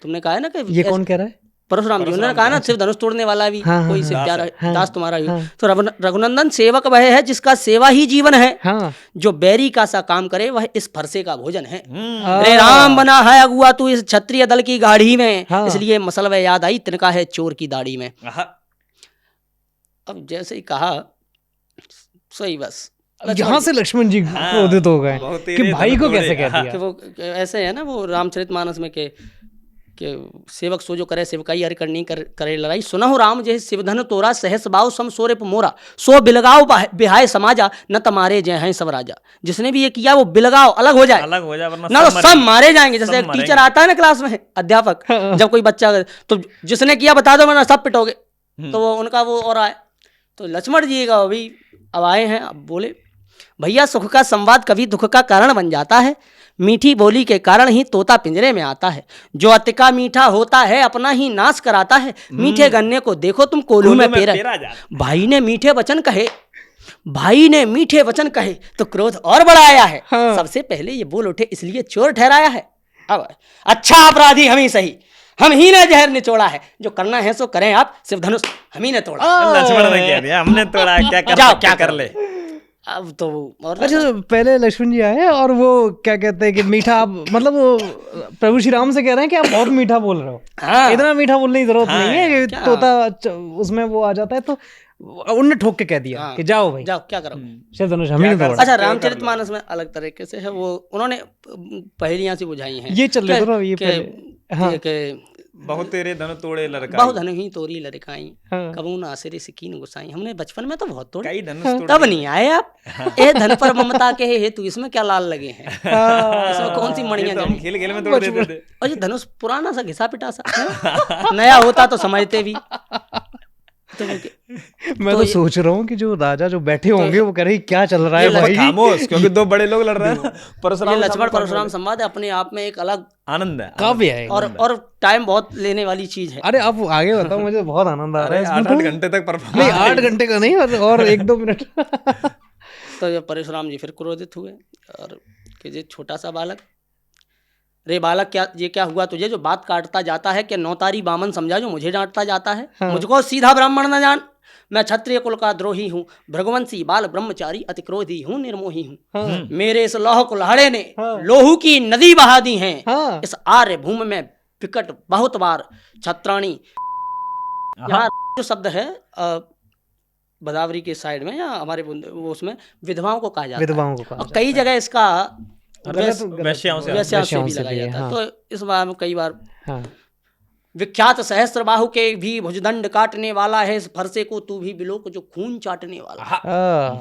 तुमने कहा है ना कि ये कौन कह रहा है, परशुराम जी, उन्होंने कहा ना सिर्फ धनुष तोड़ने वाला भी कोई सिर्फ प्यारा दास तुम्हारा ही। तो रघुनंदन सेवक वह है जिसका सेवा ही जीवन है, जो बैरी का सा काम करे वह इस फरसे का भोजन है। रे राम बना है अगुआ तू इस क्षत्रिय दल की गाड़ी में, इसलिए मसलवा याद आई तिनका है चोर की दाढ़ी में। अब जैसे ही कहा सही, बस यहाँ से लक्ष्मण जी क्रोधित हो गए कि भाई को कैसे कह दिया। वो ऐसे है ना, वो रामचरितमानस में के सेवक सो जो करे सेवकाई हरि करनी करे लड़ाई, सुनहु राम जय शिवधन तोरा सहस बाव सम सोरे मोरा, सो बिलगाव बिहाय समाजा न तमारे जय हैं सब राजा। जिसने भी ये किया वो बिलगाव अलग हो जाए ना तो सब मारे जाएंगे। जैसे एक टीचर आता है ना क्लास में, अध्यापक, जब कोई बच्चा तो जिसने किया बता दो वरना सब पिटोगे, तो वो उनका वो और आए। तो लक्ष्मण जी का अभी अब आए हैं, अब बोले, भैया सुख का संवाद कभी दुख का कारण बन जाता है, मीठी बोली के कारण ही तोता पिंजरे में आता है, जो अतिका मीठा होता है अपना ही नाश कराता है, मीठे गन्ने को देखो तुम कोल्हू में पेरा। भाई ने मीठे वचन कहे तो क्रोध और बढ़ाया है। सबसे पहले ये बोल उठे इसलिए चोर ठहराया है। अब अच्छा अपराधी हम ही सही, हम ही ने जहर निचोड़ा है, जो करना है सो करें आप, शिव धनुष हम ही ने तोड़ा। लक्ष्मण ने कह दिया हमने तोड़ा, क्या कर ले। अब तो और अच्छा, पहले लक्ष्मण जी आए और वो क्या कहते हैं कि मीठा आप मतलब वो प्रभु श्री राम से कह रहे हैं कि आप बहुत मीठा बोल रहे हो। हाँ। इतना मीठा बोलने की जरूरत हाँ, नहीं है कि क्या? तोता उसमें वो आ जाता है, तो उनने ठोक के कह दिया हाँ। कि जाओ भाई, जाओ क्या करो। शिव धनुष हम ही क्या ने कर तोड़ा। अच्छा, सकते हो, कर रामचरितमानस में अलग तरीके से है वो, उन्होंने पहेलियां सी बुझाई हैं। ये चल रहे थे ना ये के- पहले। हाँ के बहुत तेरे धन तोड़े लड़का बहुत धन ही तोरी लड़काई, हाँ। कबू ना आसरे सिकीन गुसाई। हमने बचपन में तो बहुत तोड़े, कई धनुष तोड़ तब नहीं आए आप। ए धन पर ममता के हेतु इसमें क्या लाल लगे हैं, इसमें कौन सी मणियां तो हम जड़ी। खेल खेल में तोड़ देते थे। और ये धनुष पुराना सा घिसा पिटा सा है? नया होता तो समझते भी। तो मैं तो सोच रहा हूँ कि जो राजा जो बैठे होंगे वो कह रहे क्या चल रहा है ये भाई। खामोश, क्योंकि दो बड़े लोग लड़ रहे हैं। ये परशुराम लक्ष्मण परशुराम संवाद है, अपने आप में एक अलग आनंद है। काव्य है। और टाइम बहुत लेने वाली चीज है। अरे आप आगे बताओ, मुझे बहुत आनंद आ रहा है इसमें 8 तो। घंटे तक परफॉर्म नहीं 8 घंटे का नहीं, और 1-2 मिनट। तो जब परशुराम जी फिर क्रोधित हुए और कि ये छोटा सा बालक, रे बालक क्या ये क्या हुआ तुझे, जो बात काटता जाता है, कि नौतारी बामन समझा जो मुझे डांटता जाता है। हाँ। मुझको सीधा ब्राह्मण न जान, मैं क्षत्रिय कुल का द्रोही हूँ, भृगुवंशी बाल ब्रह्मचारी अति क्रोधी हूँ, निर्मोही हूँ। हाँ। मेरे इस लौह कुल्हाड़े ने हाँ। लोहू की नदी बहा दी है। हाँ। इस आर्य भूमि में विकट बहुत बार छत्राणी, यहाँ जो शब्द है बदावरी के साइड में या हमारे वो उसमें विधवाओं को कहा जाता है, विधवाओं को कहा और कई जगह इसका वैश्याओं से वैश्याओं से वैश्याओं भी से लगाया भी है, जाता है। हाँ। तो इस बार में कई बार हाँ। विख्यात सहस्त्रबाहु के भी भुजदंड काटने वाला है, इस फरसे को तू भी बिलोक जो खून चाटने वाला है। हाँ।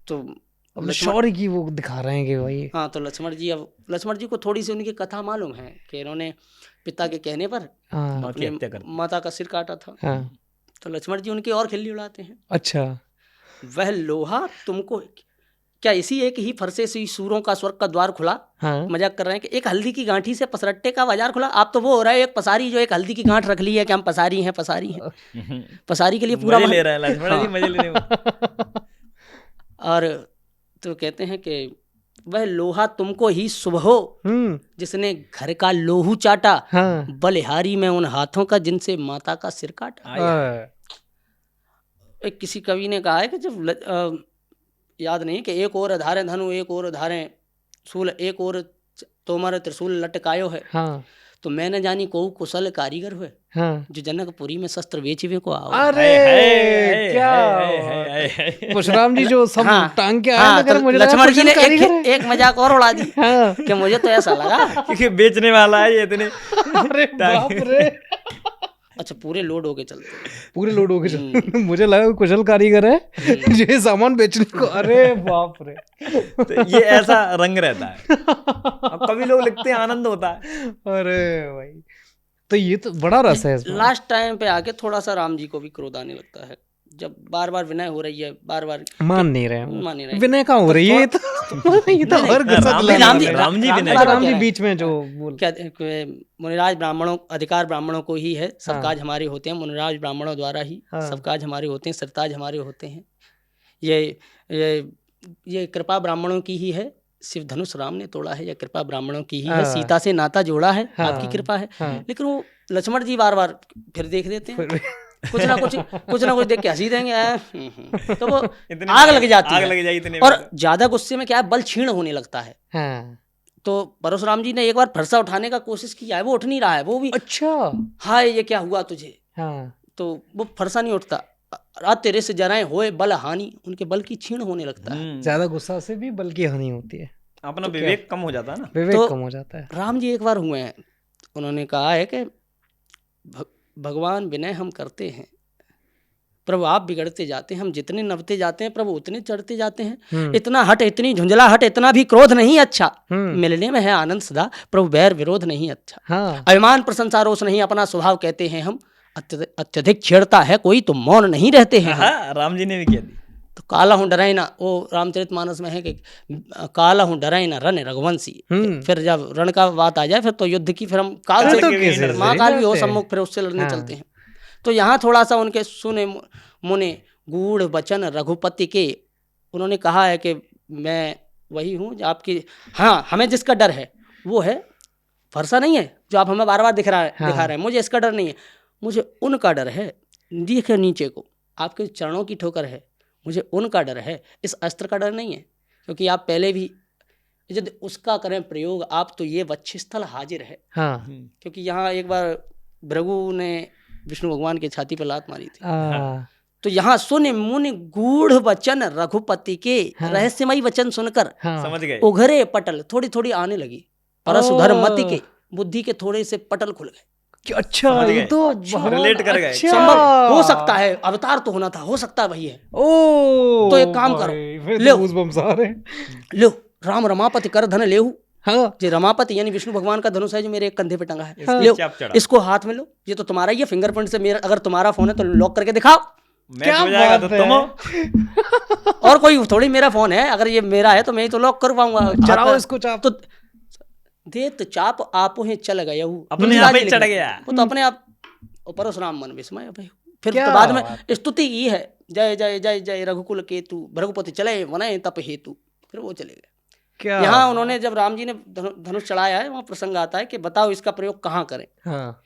तो अब शौर्य की वो दिखा रहे हैं कि भाई। हाँ, तो लक्ष्मण जी को थोड़ी सी उनकी कथा मालूम है कि इन्होंने पिता के कहने पर हाँ। अपने माता का सिर काटा था। हाँ। तो लक्ष्मण जी उनकी और खिल्ली उड़ाते हैं। अच्छा। वह लोहा तुमको क्या इसी एक ही फरसे से सूरों का स्वर्ग का द्वार खुला। हाँ। मजाक कर रहे हैं कि एक हल्दी की गांठी से पसरट्टे का बाजार खुला। आप तो वो हो रहा है एक पसारी जो एक हल्दी की गांठ रख ली है कि हम पसारी हैं पसारी के लिए पूरा मजे ले रहा है लक्ष्मण जी, मजे ले रहे हैं। और तो कहते हैं कि वह लोहा तुमको ही सुबह हो जिसने घर का लोहू चाटा। हाँ। बलिहारी में उन हाथों का जिनसे माता का सिर काटा। एक किसी कवि ने कहा है कि जब याद नहीं कि एक और धारे धनु एक और धारे सूल एक और तोमर त्रिशूल लटकायो है। हाँ। तो मैंने जानी को कुशल कारीगर हुए। हाँ। जो जनकपुरी में शस्त्र बेचवे को आओ। अरे क्या परशुराम जी जो सब टांग के आए तो मुझे लक्ष्मण जी ने एक मजाक और उड़ा दी कि मुझे तो ऐसा लगा क्योंकि बेचने वाला है ये इतने। अरे बाप रे। अच्छा, पूरे लोड होके चलते, पूरे लोड होके चलते। मुझे लगा कुशल कारीगर है जो ये सामान बेचने को। अरे बाप रे। तो ये ऐसा रंग रहता है। अब कभी लोग लिखते हैं आनंद होता है। अरे भाई, तो ये तो बड़ा रस है इसमें। लास्ट टाइम पे आके थोड़ा सा राम जी को भी क्रोध आने लगता है, जब बार बार विनय हो रही है, बार बार मान नहीं रहे। विनय कहाँ हो रही है? ये तो हर राम जी बीच में जो क्या मुनिराज ब्राह्मणों अधिकार ब्राह्मणों को ही है, सब काज हमारे होते हैं, मुनिराज ब्राह्मणों द्वारा ही सब काज हमारे होते हैं, सरताज हमारे होते हैं। ये कृपा ब्राह्मणों की ही है, शिव धनुष राम ने तोड़ा है, या कृपा ब्राह्मणों की ही है, सीता से नाता जोड़ा है, आपकी कृपा है। लेकिन वो लक्ष्मण जी बार बार फिर देख देते हैं, कुछ ना कुछ देख के हंसी देंगे। तो वो आग लग जाती है। और ज्यादा गुस्से में क्या है, बल क्षीण होने लगता है। तो परशुराम जी ने एक बार फरसा उठाने का कोशिश किया है, वो उठ नहीं रहा है, वो भी अच्छा हाय ये क्या हुआ तुझे। तो वो फरसा नहीं उठता। रात तेरे से जराएं होए बल हानि, उनके बल की क्षीण होने लगता है। ज्यादा गुस्सा से भी बल की हानि होती है, अपना विवेक कम हो जाता है ना, विवेक कम हो जाता है। राम जी एक बार हुए हैं, उन्होंने कहा है कि भगवान विनय हम करते हैं, प्रभु आप बिगड़ते जाते हैं, हम जितने नबते जाते हैं प्रभु उतने चढ़ते जाते हैं। इतना हट, इतनी झुंझला हट, इतना भी क्रोध नहीं अच्छा। मिलने में है आनंद सदा, प्रभु बैर विरोध नहीं अच्छा। अभिमान प्रशंसा रोष नहीं अपना स्वभाव कहते हैं हम, अत्यधिक छेड़ता है कोई तो मौन नहीं रहते हैं। राम जी ने भी किया दी। तो काला हूँ डराई ना, वो रामचरितमानस में है कि काला हूँ डराई ना रण रघुवंशी। फिर जब रण का बात आ जाए फिर तो युद्ध की, फिर हम काल से महाकाल भी हो सम्मुख, फिर उससे लड़ने चलते हैं। तो यहाँ थोड़ा सा उनके सुने मुने गूढ़ वचन रघुपति के, उन्होंने कहा है कि मैं वही हूँ जो आपकी, हाँ हमें जिसका डर है वो है फरसा नहीं है जो आप हमें बार बार दिखा रहे हैं, मुझे इसका डर नहीं है, मुझे उनका डर है, देखे नीचे को आपके चरणों की ठोकर है, मुझे उनका डर है, इस अस्त्र का डर नहीं है। क्योंकि आप पहले भी यदि उसका करें प्रयोग आप तो ये वक्षस्थल हाजिर है। हाँ क्योंकि यहाँ एक बार भृगु ने विष्णु भगवान की छाती पर लात मारी थी। तो यहाँ सुन मुनि गूढ़ वचन रघुपति के, रहस्यमयी वचन सुनकर समझ गए, उघरे पटल थोड़ी थोड़ी आने लगी। परशु धर्मति के बुद्धि के थोड़े से पटल खुल गए। अच्छा, ये तो रिलेट कर गए। संभव हो सकता है, अवतार तो होना था, हो सकता है वही है। तो एक काम करो, लो राम रमापति कर धन लेहू। हाँ, जो रमापति यानी विष्णु भगवान का धनुष है जो मेरे एक कंधे पे टंगा है, लो इसको हाथ में लो, ये तो तुम्हारा ही है, फिंगरप्रिंट से मेरा, अगर तुम्हारा फोन है तो लॉक करके दिखाओ। क्या बात है? तुम और कोई थोड़ी मेरा फोन है, अगर ये मेरा है तो मैं ही तो लॉक कर पाऊंगा। चलाओ इसको चाप। तो देत चाप आपो ही चल गया, अपने आप ही चढ़ गया, वो तो अपने आप परशुराम मन विस्मय। फिर तो बाद में स्तुति ये है, जय जय जय जय रघुकुल केतु भृगुपति चले वनय तप हेतु, फिर वो चले गए। यहाँ उन्होंने जब राम जी ने धनुष चढ़ाया है, वहाँ प्रसंग आता है कि बताओ इसका प्रयोग कहाँ करें। हाँ।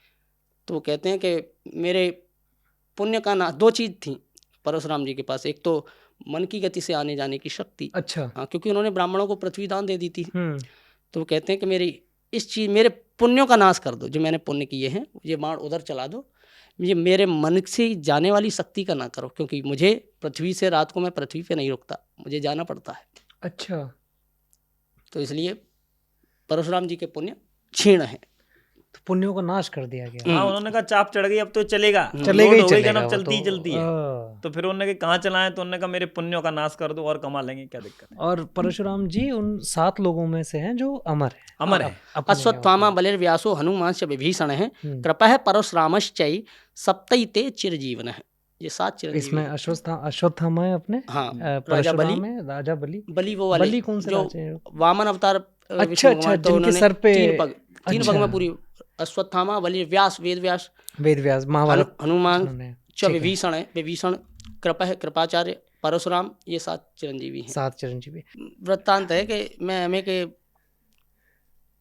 तो वो कहते हैं कि मेरे पुण्य का ना, दो चीज थी परशुराम जी के पास, एक तो मन की गति से आने जाने की शक्ति। अच्छा। हाँ, क्योंकि उन्होंने ब्राह्मणों को पृथ्वी दान दे दी थी। तो वो कहते हैं कि मेरी इस चीज, मेरे पुण्यों का नाश कर दो, जो मैंने पुण्य किए हैं, ये बाण उधर चला दो, ये मेरे मन से जाने वाली शक्ति का ना करो, क्योंकि मुझे पृथ्वी से रात को मैं पृथ्वी पे नहीं रुकता, मुझे जाना पड़ता है। अच्छा। तो इसलिए परशुराम जी के पुण्य क्षीण है, तो पुण्यों का नाश कर दिया गया। हाँ, उन्होंने कहा चाप चढ़ गई अब तो चलेगा, चलेगा ही चलेगा, चलेगा, चलती ही चलती है। तो फिर उन्होंने कहा कहाँ चलाएं, तो उन्होंने कहा मेरे पुण्यों का नाश कर दो और कमा लेंगे, क्या दिक्कत है। और परशुराम जी उन 7 लोगों में से हैं जो अमर है। अमर है। अश्वत्थामा बलिर्व्यासो हनुमान से विभीषण है, कृपा है परशुरामश्चै सप्तैते चिरजीवन है। ये 7 चिरंजीवी। इसमें अश्वत्थामा है अपने, हाँ, राजा बलि में, राजा बलि। बलि वो वाले, बलि कौन से राजा? वामन अवतार। अच्छा अच्छा, जिनके सर पे 3 पग में पूरी। अश्वत्थामा बलि व्यास, वेद व्यास महाभारत, हनुमान च विभीषण है, विभीषण कृपा है कृपाचार्य, परशुराम, ये 7 चिरंजीवी हैं। 7 चिरंजीवी। वृत्तांत है कि मैं एमए के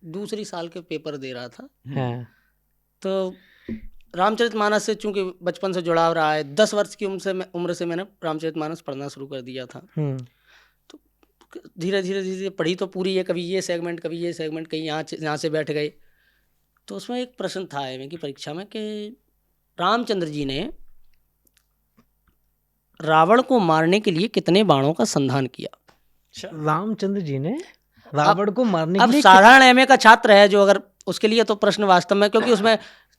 दूसरी साल के पेपर दे रहा था। तो रामचरितमानस से चूंकि बचपन से जुड़ाव रहा है, 10 वर्ष की उम्र से मैंने रामचरितमानस पढ़ना शुरू कर दिया था। तो धीरे धीरे पढ़ी तो पूरी है, कभी ये सेगमेंट कभी ये सेगमेंट, कहीं यहाँ से बैठ गए। तो उसमें एक प्रश्न था एमए की परीक्षा में कि रामचंद्र जी ने रावण को मारने के लिए कितने बाणों का संधान किया। रामचंद्र जी ने रावण को मारने के लिए। अब साधारण एमए का छात्र है जो, अगर उसके लिए तो प्रश्न वास्तव में, क्योंकि उसमें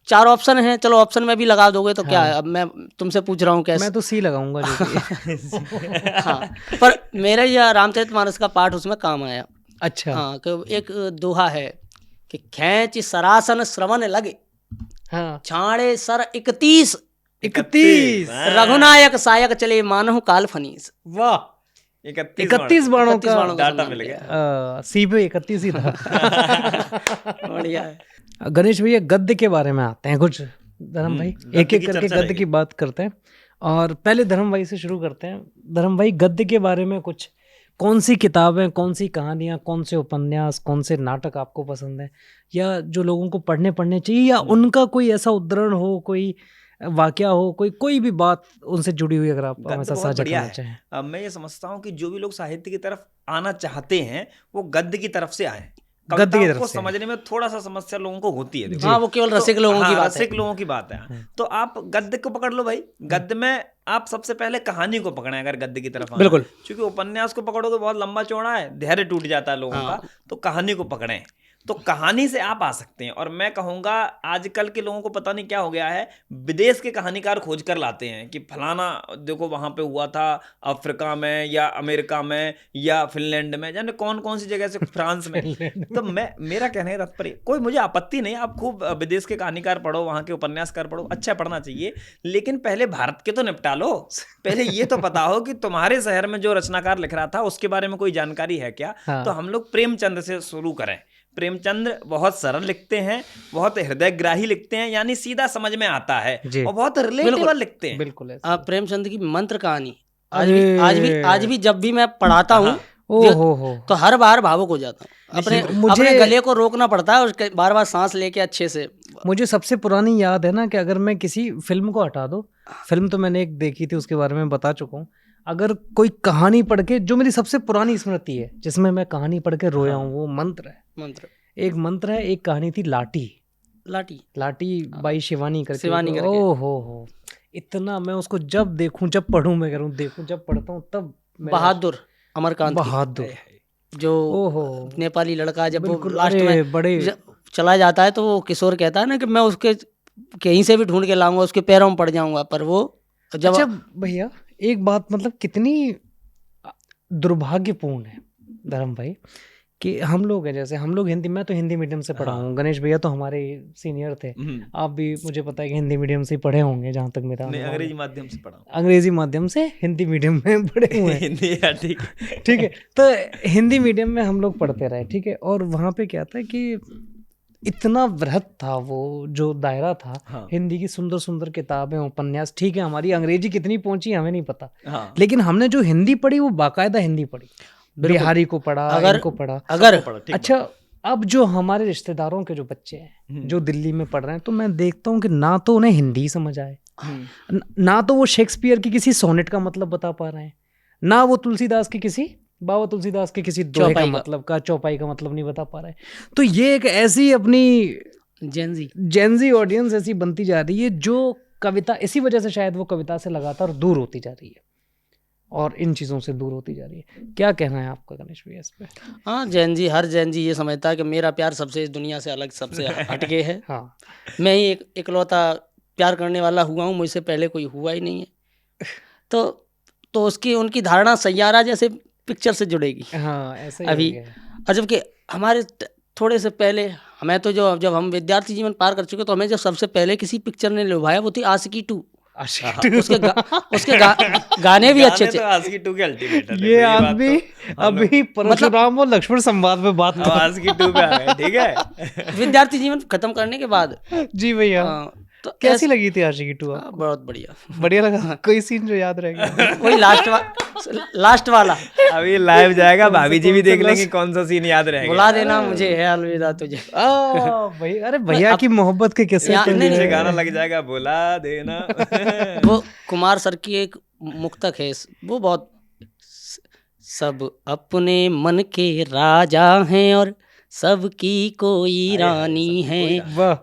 4 ऑप्शन हैं, चलो ऑप्शन में भी लगा दोगे तो क्या है। अब मैं तुमसे पूछ रहा हूँ कैसे। मैं तो सी लगाऊंगा जो कि हाँ, पर मेरा यह रामचरितमानस का पाठ उसमें काम आया। अच्छा। हाँ, एक दोहा है कि खैंच सरासन श्रवण लगे, हाँ, छाड़े सर 31 रघुनायक सायक चले मानहु काल फनीस। वाह, 31 बाणों का डाटा मिल गया। सी पे 31 ही था। बढ़िया है। गणेश भैया, गद्य के बारे में आते हैं कुछ। धर्म भाई एक एक करके गद्य की बात करते हैं, और पहले धर्म भाई से शुरू करते हैं। धर्म भाई, गद्य के बारे में कुछ, कौन सी किताबें, कौन सी कहानियां, कौन से उपन्यास, कौन से नाटक आपको पसंद है, या जो लोगों को पढ़ने चाहिए, या उनका कोई ऐसा उद्धरण हो, कोई वाकया हो, कोई भी बात उनसे जुड़ी हुई, अगर आप हमेशा साझा करना चाहें। मैं ये समझता हूँ कि जो भी लोग साहित्य की तरफ आना चाहते हैं वो गद्य की तरफ से आए। गद्य की तरफ को से समझने में थोड़ा सा समस्या लोगों को होती है। हाँ, वो केवल रसिक लोगों की बात है। रसिक लोगों की बात है। तो आप गद्य को पकड़ लो भाई। गद्य में आप सबसे पहले कहानी को पकड़ें अगर गद्य की तरफ। बिल्कुल, क्योंकि उपन्यास को पकड़ो तो बहुत लंबा चौड़ा है, धैर्य टूट जाता है लोगों का। तो कहानी को पकड़ें, तो कहानी से आप आ सकते हैं। और मैं कहूँगा आजकल के लोगों को पता नहीं क्या हो गया है, विदेश के कहानीकार खोज कर लाते हैं कि फलाना देखो वहाँ पे हुआ था, अफ्रीका में या अमेरिका में या फिनलैंड में, जाने कौन कौन सी जगह से, फ्रांस में। तो मेरा कहने का तात्पर्य, कोई मुझे आपत्ति नहीं, आप खूब विदेश के कहानीकार पढ़ो, वहाँ के उपन्यासकार पढ़ो, अच्छा पढ़ना चाहिए, लेकिन पहले भारत के तो निपटा लो। पहले ये तो पता हो कि तुम्हारे शहर में जो रचनाकार लिख रहा था उसके बारे में कोई जानकारी है क्या। तो हम लोग प्रेमचंद से शुरू करें। प्रेमचंद बहुत सरल लिखते हैं, बहुत हृदयग्राही लिखते हैं, यानी सीधा समझ में आता है, और बहुत रिलेटेबल लिखते हैं। बिल्कुल। प्रेमचंद की मंत्र कहानी आज भी जब भी मैं पढ़ाता हूँ तो हर बार भावुक हो जाता हूँ। अपने गले को रोकना पड़ता है, उसके बार बार सांस लेके अच्छे से। मुझे सबसे पुरानी याद है ना कि अगर मैं किसी फिल्म को हटा दो, फिल्म तो मैंने एक देखी थी, उसके बारे में बता चुका हूँ, अगर कोई कहानी पढ़ के, जो मेरी सबसे पुरानी स्मृति है जिसमें मैं कहानी पढ़ के रोया हूँ, वो मंत्र है। एक मंत्र है, एक कहानी थी लाटी बाई शिवानी करके। हो इतना मैं उसको जब देखूं, जब पढ़ूं, मैं करूं देखूं, जब पढ़ता हूँ तब बहादुर अमरकांत बहादुर जो नेपाली लड़का जब वो लास्ट में बड़े चला जाता है तो वो किशोर कहता है ना कि मैं उसके कहीं से भी ढूंढ के लाऊंगा, उसके पैरों में पड़ जाऊंगा, पर वो जब अच्छा भैया एक बात, मतलब कितनी दुर्भाग्यपूर्ण है धर्म भाई कि हम लोग हैं, जैसे हम लोग हिंदी, मैं तो हिंदी मीडियम से पढ़ा हूँ, गणेश भैया तो हमारे सीनियर थे, आप भी मुझे पता है कि हिंदी मीडियम से पढ़े होंगे, जहाँ तक मेरा अंग्रेजी माध्यम से पढ़ा, अंग्रेजी माध्यम से हिंदी मीडियम में पढ़े हुए हैं। ठीक है, तो हिंदी मीडियम में हम लोग पढ़ते रहे, ठीक है, और वहाँ पे क्या था कि इतना वृहत था वो जो दायरा था, हिंदी की सुंदर सुंदर किताबें, उपन्यास, ठीक है, हमारी अंग्रेजी कितनी पहुंची हमें नहीं पता, लेकिन हमने जो हिंदी पढ़ी वो बाकायदा हिंदी पढ़ी, बिहारी को पढ़ा, इनको पढ़ा। अच्छा, अब जो हमारे रिश्तेदारों के जो बच्चे हैं जो दिल्ली में पढ़ रहे हैं, तो मैं देखता हूँ कि ना तो उन्हें हिंदी समझ आए, ना तो वो शेक्सपियर की किसी सोनेट का मतलब बता पा रहे हैं, ना वो तुलसीदास की किसी बाबा तुलसीदास के किसी दोहे का मतलब का, चौपाई का मतलब नहीं बता पा रहे। तो ये एक ऐसी अपनी जेंजी ऑडियंस ऐसी बनती जा रही है जो कविता, इसी वजह से शायद वो कविता से लगातार दूर होती जा रही है और इन चीज़ों से दूर होती जा रही है। क्या कहना है आपका गणेश भैया इस पे? हाँ, जैन जी ये समझता है कि मेरा प्यार सबसे इस दुनिया से अलग, सबसे हटके है। हाँ, मैं ही इकलौता प्यार करने वाला हुआ हूँ, मुझसे पहले कोई हुआ ही नहीं है। तो उसकी उनकी धारणा सैयारा जैसे पिक्चर से जुड़ेगी। हाँ, ऐसा ही अभी, और जबकि हमारे थोड़े से पहले हमें तो जब हम विद्यार्थी जीवन पार कर चुके, तो हमें जो सबसे पहले किसी पिक्चर ने लुभाया वो थी आशिकी 2। उसके गाने भी अच्छे थे। आशिकी 2 के अल्टीमेट है। ये आदमी अभी परशुराम और लक्ष्मण संवाद में बात कर, आशिकी 2 पे आ गए, ठीक है। विद्यार्थी जीवन खत्म करने के बाद जी भैया, तो कैसी लगी थी आशिकी 2? बहुत बढ़िया लगा। कोई सीन जो याद रह गया? वही लास्ट वाला। अभी लाइव जाएगा, भाभी जी भी देख लेंगे कौन सा सीन याद रहेगा। बुला देना मुझे, है अलविदा तुझे। भाई, अरे भैया की मोहब्बत के किस्से नहीं, गाना लग जाएगा, बुला देना। वो कुमार सर की एक मुक्तक है, वो बहुत, सब अपने मन के राजा हैं और सबकी कोई रानी है,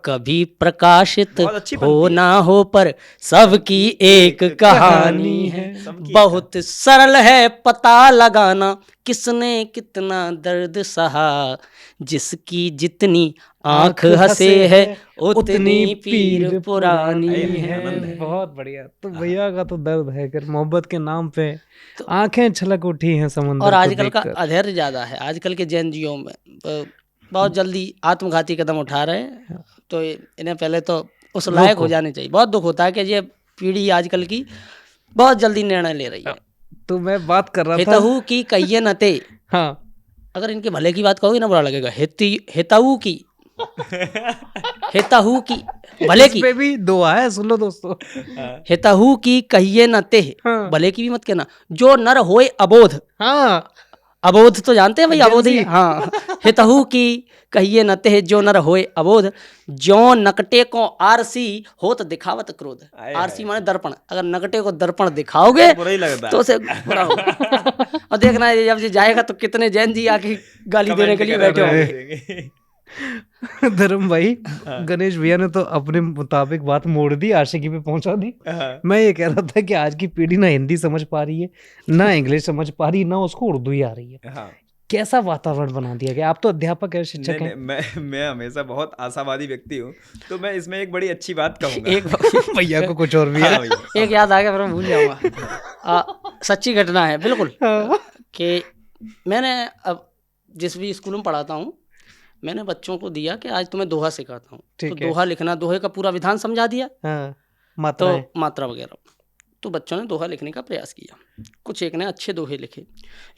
कभी प्रकाशित हो ना हो पर सबकी एक कहानी है, बहुत सरल है पता लगाना किसने कितना दर्द सहा, जिसकी जितनी आंख हंसे है उतनी पीर पुरानी है। बहुत बढ़िया। तो भैया का तो दर्द है कि मोहब्बत के नाम पे आंखें छलक उठी हैं समुद्र। और आजकल का अधैर्य ज्यादा है, आजकल के जैन जियों में बहुत जल्दी आत्मघाती कदम उठा रहे हैं, तो इन्हें पहले तो उस लायक हो जाने चाहिए। बहुत दुख होता है कि ये पीढ़ी आजकल की बहुत जल्दी निर्णय ले रही है। तो मैं बात कर रहा था हेतहु की कहिए नते। हाँ, अगर इनके भले की बात कहोगे ना बुरा लगेगा। हेतहु की भले की पे भी दुआ है, सुन लो दोस्तों। हेतहु की कहिए नते, भले की भी मत कहना। जो नर होए अबोध। हाँ, अबोध तो जानते हैं भाई, अबोध ही। हाँ, हितहु की कहिए न ते जो नर होए अबोध, जो नकटे को आरसी हो तो दिखावत क्रोध। आरसी माने दर्पण, अगर नकटे को दर्पण दिखाओगे तो उसे बुरा हो। और देखना है जब जाएगा तो कितने जैन जी आके गाली देने के लिए बैठे होंगे। धर्म भाई, गणेश भैया ने तो अपने मुताबिक बात मोड़ दी, आशिकी पे पहुंचा दी। मैं ये कह रहा था कि आज की पीढ़ी ना हिंदी समझ पा रही है, ना इंग्लिश समझ पा रही, ना उसको उर्दू ही आ रही है। कैसा वातावरण बना दिया गया। आप तो अध्यापक है, शिक्षक हैं। मैं हमेशा बहुत आशावादी व्यक्ति हूँ, तो मैं इसमें एक बड़ी अच्छी बात कहूँगा। भैया को कुछ और भी है। एक याद आ गया, फिर मैं भूल जाऊंगा। सच्ची घटना है बिल्कुल, कि मैंने अब जिस भी स्कूल में पढ़ाता हूँ, मैंने बच्चों को दिया कि आज तुम्हें दोहा सिखाता हूँ। तो दोहा लिखना, दोहे का पूरा विधान समझा दिया। तो मात्रा वगैरह। तो बच्चों ने दोहा लिखने का प्रयास किया। कुछ एक ने अच्छे दोहे लिखे।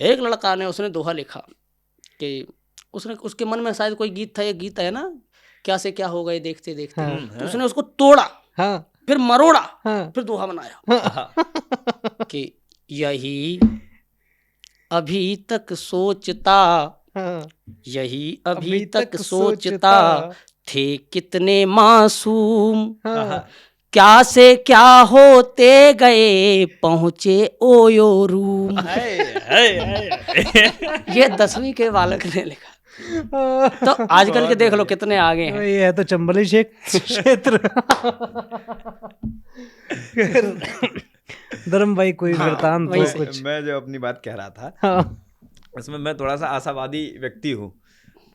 एक लड़का ने, उसने दोहा लिखा कि उसके मन में शायद कोई गीत था, एक गीत है ना, क्या से क्या हो गए देखते देखते। तो उसने उसको तोड़ा, फिर मरोड़ा, फिर दोहा बनाया कि यही अभी तक सोचता, यही अभी तक सोचता थे कितने मासूम, क्या से क्या होते गए पहुंचे ओयो रूम। ये 10वीं के बालक ने लिखा। तो आजकल के देख लो कितने आगे हैं। ये है तो चंबली क्षेत्र। धर्म भाई कोई वृतांत वही तो कुछ। मैं जो अपनी बात कह रहा था हाँ, उसमें मैं थोड़ा सा आशावादी व्यक्ति हूँ।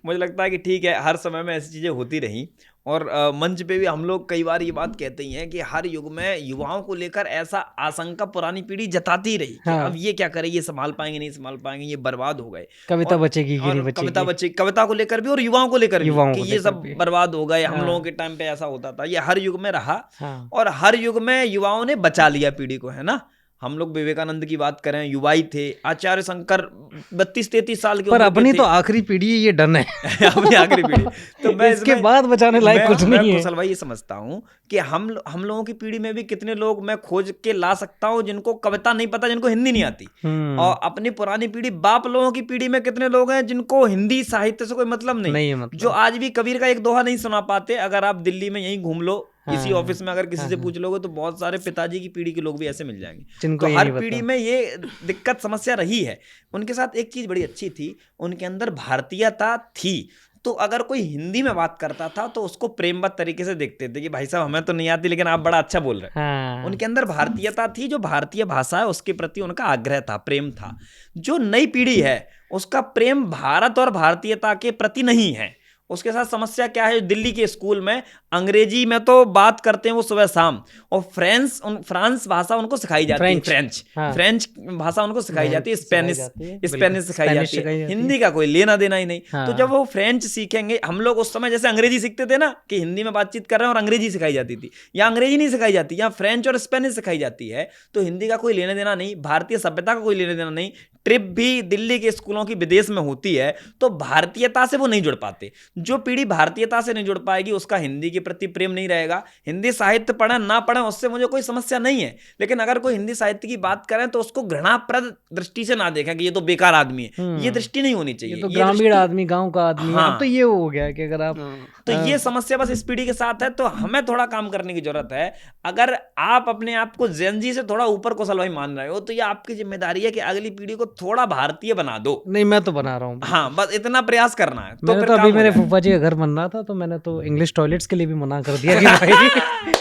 मुझे लगता है कि ठीक है, हर समय में ऐसी चीज़ें होती रहीं और मंच पे भी हम लोग कई बार ये बात कहते ही हैं कि हर युग में युवाओं को लेकर ऐसा आशंका पुरानी पीढ़ी जताती रही कि हाँ। अब ये क्या करे, ये संभाल पाएंगे नहीं संभाल पाएंगे, ये बर्बाद हो गए। कविता और- बचेगी कि और नहीं बचेगी। कविता को लेकर भी और युवाओं को लेकर भी युवाओं कि को ये लेकर सब भी। बर्बाद हो गए। हम हाँ। लोगों के टाइम पे ऐसा होता था, ये हर युग में रहा हाँ। और हर युग में युवाओं ने बचा लिया पीढ़ी को, है ना। हम लोग विवेकानंद की बात करें, युवा ही थे। आचार्य शंकर 32-33 साल के पर उम्र के अपनी थे। तो आखिरी पीढ़ी ये डन है। अपनी आखिरी पीढ़ी। तो मैं इसके इसमें- बाद बचाने लायक कुछ मैं नहीं है। कुशल भाई ये समझता हूँ कि हम लोगों की पीढ़ी में भी कितने लोग मैं खोज के ला सकता हूँ जिनको कविता नहीं पता, जिनको हिंदी नहीं आती। और अपनी पुरानी पीढ़ी बाप लोगों की पीढ़ी में कितने लोग हैं जिनको हिंदी साहित्य से कोई मतलब नहीं है मतलब। जो आज भी कबीर का एक दोहा नहीं सुना पाते। अगर आप दिल्ली में यहीं घूम लो, किसी हाँ। ऑफिस में अगर किसी से पूछ लोगे तो बहुत सारे पिताजी की पीढ़ी के लोग भी ऐसे मिल जाएंगे जिनको तो ये हर नहीं पता। पीढ़ी में ये दिक्कत समस्या रही है। उनके साथ एक चीज बड़ी अच्छी थी, उनके अंदर भारतीयता थी। तो अगर कोई हिंदी में बात करता था तो उसको प्रेमवत तरीके से देखते थे कि भाई साहब हमें तो नहीं आती लेकिन आप बड़ा अच्छा बोल रहे हैं। हाँ। उनके अंदर भारतीयता थी, जो भारतीय भाषा है उसके प्रति उनका आग्रह था, प्रेम था। जो नई पीढ़ी है उसका प्रेम भारत और भारतीयता के प्रति नहीं है। उसके साथ समस्या क्या है, दिल्ली के स्कूल में अंग्रेजी में तो बात करते हैं वो सुबह शाम, और फ्रांस भाषा उनको सिखाई जाती है, फ्रेंच भाषा उनको सिखाई जाती है, स्पेनिश सिखाई जाती है, हिंदी का कोई लेना देना ही नहीं। तो जब वो फ्रेंच सीखेंगे, हम लोग उस समय जैसे अंग्रेजी सीखते थे ना कि हिंदी में बातचीत कर रहे हैं और अंग्रेजी सिखाई जाती थी, या अंग्रेजी नहीं सिखाई जाती, या फ्रेंच और स्पेनिश सिखाई जाती है। तो हिंदी का कोई लेना देना नहीं, भारतीय सभ्यता का कोई लेना देना नहीं। ट्रिप भी दिल्ली के स्कूलों की विदेश में होती है तो भारतीयता से वो नहीं जुड़ पाते। जो पीढ़ी भारतीयता से नहीं जुड़ पाएगी उसका हिंदी के प्रति प्रेम नहीं रहेगा। हिंदी साहित्य पढ़े ना पढ़े उससे मुझे कोई समस्या नहीं है, लेकिन अगर कोई हिंदी साहित्य की बात करें तो उसको घृणाप्रद दृष्टि से ना देखें कि ये तो बेकार आदमी है। ये दृष्टि नहीं होनी चाहिए। ये तो ग्रामीण आदमी, गांव का आदमी। हाँ। अब तो ये हो गया कि अगर आप तो ये समस्या बस इस पीढ़ी के साथ है, तो हमें थोड़ा काम करने की जरूरत है। अगर आप अपने आप को जेनजी से थोड़ा ऊपर कुशल भाई मान रहे हो तो ये आपकी जिम्मेदारी है कि अगली पीढ़ी को थोड़ा भारतीय बना दो। नहीं, मैं तो बना रहा हूँ। हाँ, बस इतना प्रयास करना है तो फिर अभी मेरे फूफा जी का घर बन रहा था तो मैंने तो इंग्लिश टॉयलेट्स के लिए भी मना कर दिया कि भाई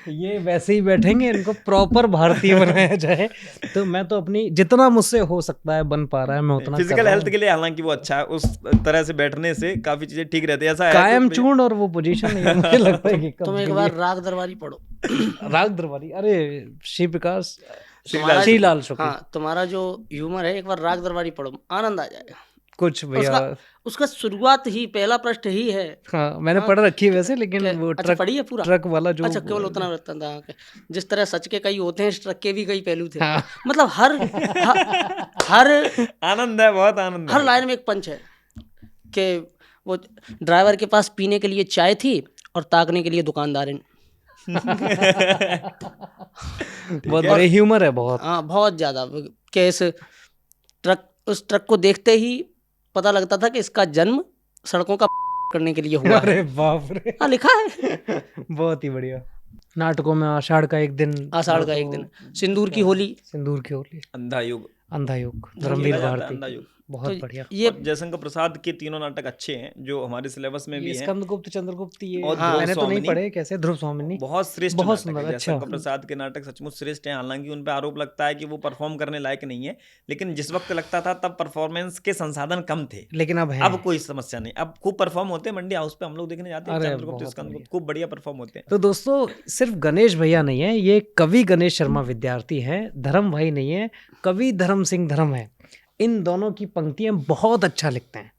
ये वैसे ही बैठेंगे, इनको प्रॉपर भारतीय बनाया जाए। तो मैं तो अपनी जितना मुझसे हो सकता है बन पा रहा है मैं उतना फिजिकल हेल्थ के लिए हालांकि वो अच्छा है, उस तरह से बैठने से काफी चीजें ठीक रहती है। ऐसा है कायम चूर्ण और वो पोजीशन है, मुझे लगता है कि तुम एक बार राग दरबारी पढ़ो। राग दरबारी, अरे श्री प्रकाश तुम्हारा शुक्ल। हाँ, तुम्हारा जो ह्यूमर है एक बार राग दरबारी पढ़ो, आनंद आ जाएगा कुछ भैया। उसका शुरुआत ही पहला पृष्ठ ही है। हाँ, मैंने पढ़ रखी है वैसे, लेकिन वो अच्छा पढ़ी है पूरा? ट्रक वाला जो, अच्छा केवल उतना वृत्तांत था। जिस तरह सच के कई होते हैं, इस ट्रक के भी कई पहलू थे। हाँ। मतलब हर आनंद है, बहुत आनंद है। हर लाइन में एक पंच है कि वो ड्राइवर के पास पीने के लिए चाय थी और ताकने के लिए दुकानदार। बहुत बड़े ह्यूमर है, बहुत। हाँ, बहुत ज्यादा। कि उस ट्रक को देखते ही पता लगता था कि इसका जन्म सड़कों का करने के लिए हुआ। अरे बाप रे। हाँ, लिखा है। बहुत ही बढ़िया। नाटकों में आषाढ़ का एक दिन, सिंदूर की होली, अंधा युग, अंधा युग, धर्मवीर भारती, बहुत तो बढ़िया। ये जयशंकर प्रसाद के तीनों नाटक अच्छे हैं जो हमारे सिलेबस में भी हैं। स्कंदगुप्त, चंद्रगुप्त, ये और मैंने तो नहीं पढ़े। कैसे? ध्रुव स्वामिनी बहुत श्रेष्ठ बहुत नाटक सुंदर, है। अच्छा। जयशंकर प्रसाद के नाटक सचमुच श्रेष्ठ हैं। हालांकि उन पे आरोप लगता है कि वो परफॉर्म करने लायक नहीं है, लेकिन जिस वक्त लगता था तब परफॉर्मेंस के संसाधन कम थे, लेकिन अब कोई समस्या नहीं। अब खूब परफॉर्म होते हैं। मंडी हाउस पे हम लोग देखने जाते हैं, चंद्रगुप्त, स्कंदगुप्त खूब बढ़िया परफॉर्म होते हैं। तो दोस्तों, सिर्फ गणेश भैया नहीं है, ये कवि गणेश शर्मा विद्यार्थी हैं, धर्म भाई नहीं है, कवि धर्म सिंह धर्म है। इन दोनों की पंक्तियां बहुत अच्छा लिखते हैं।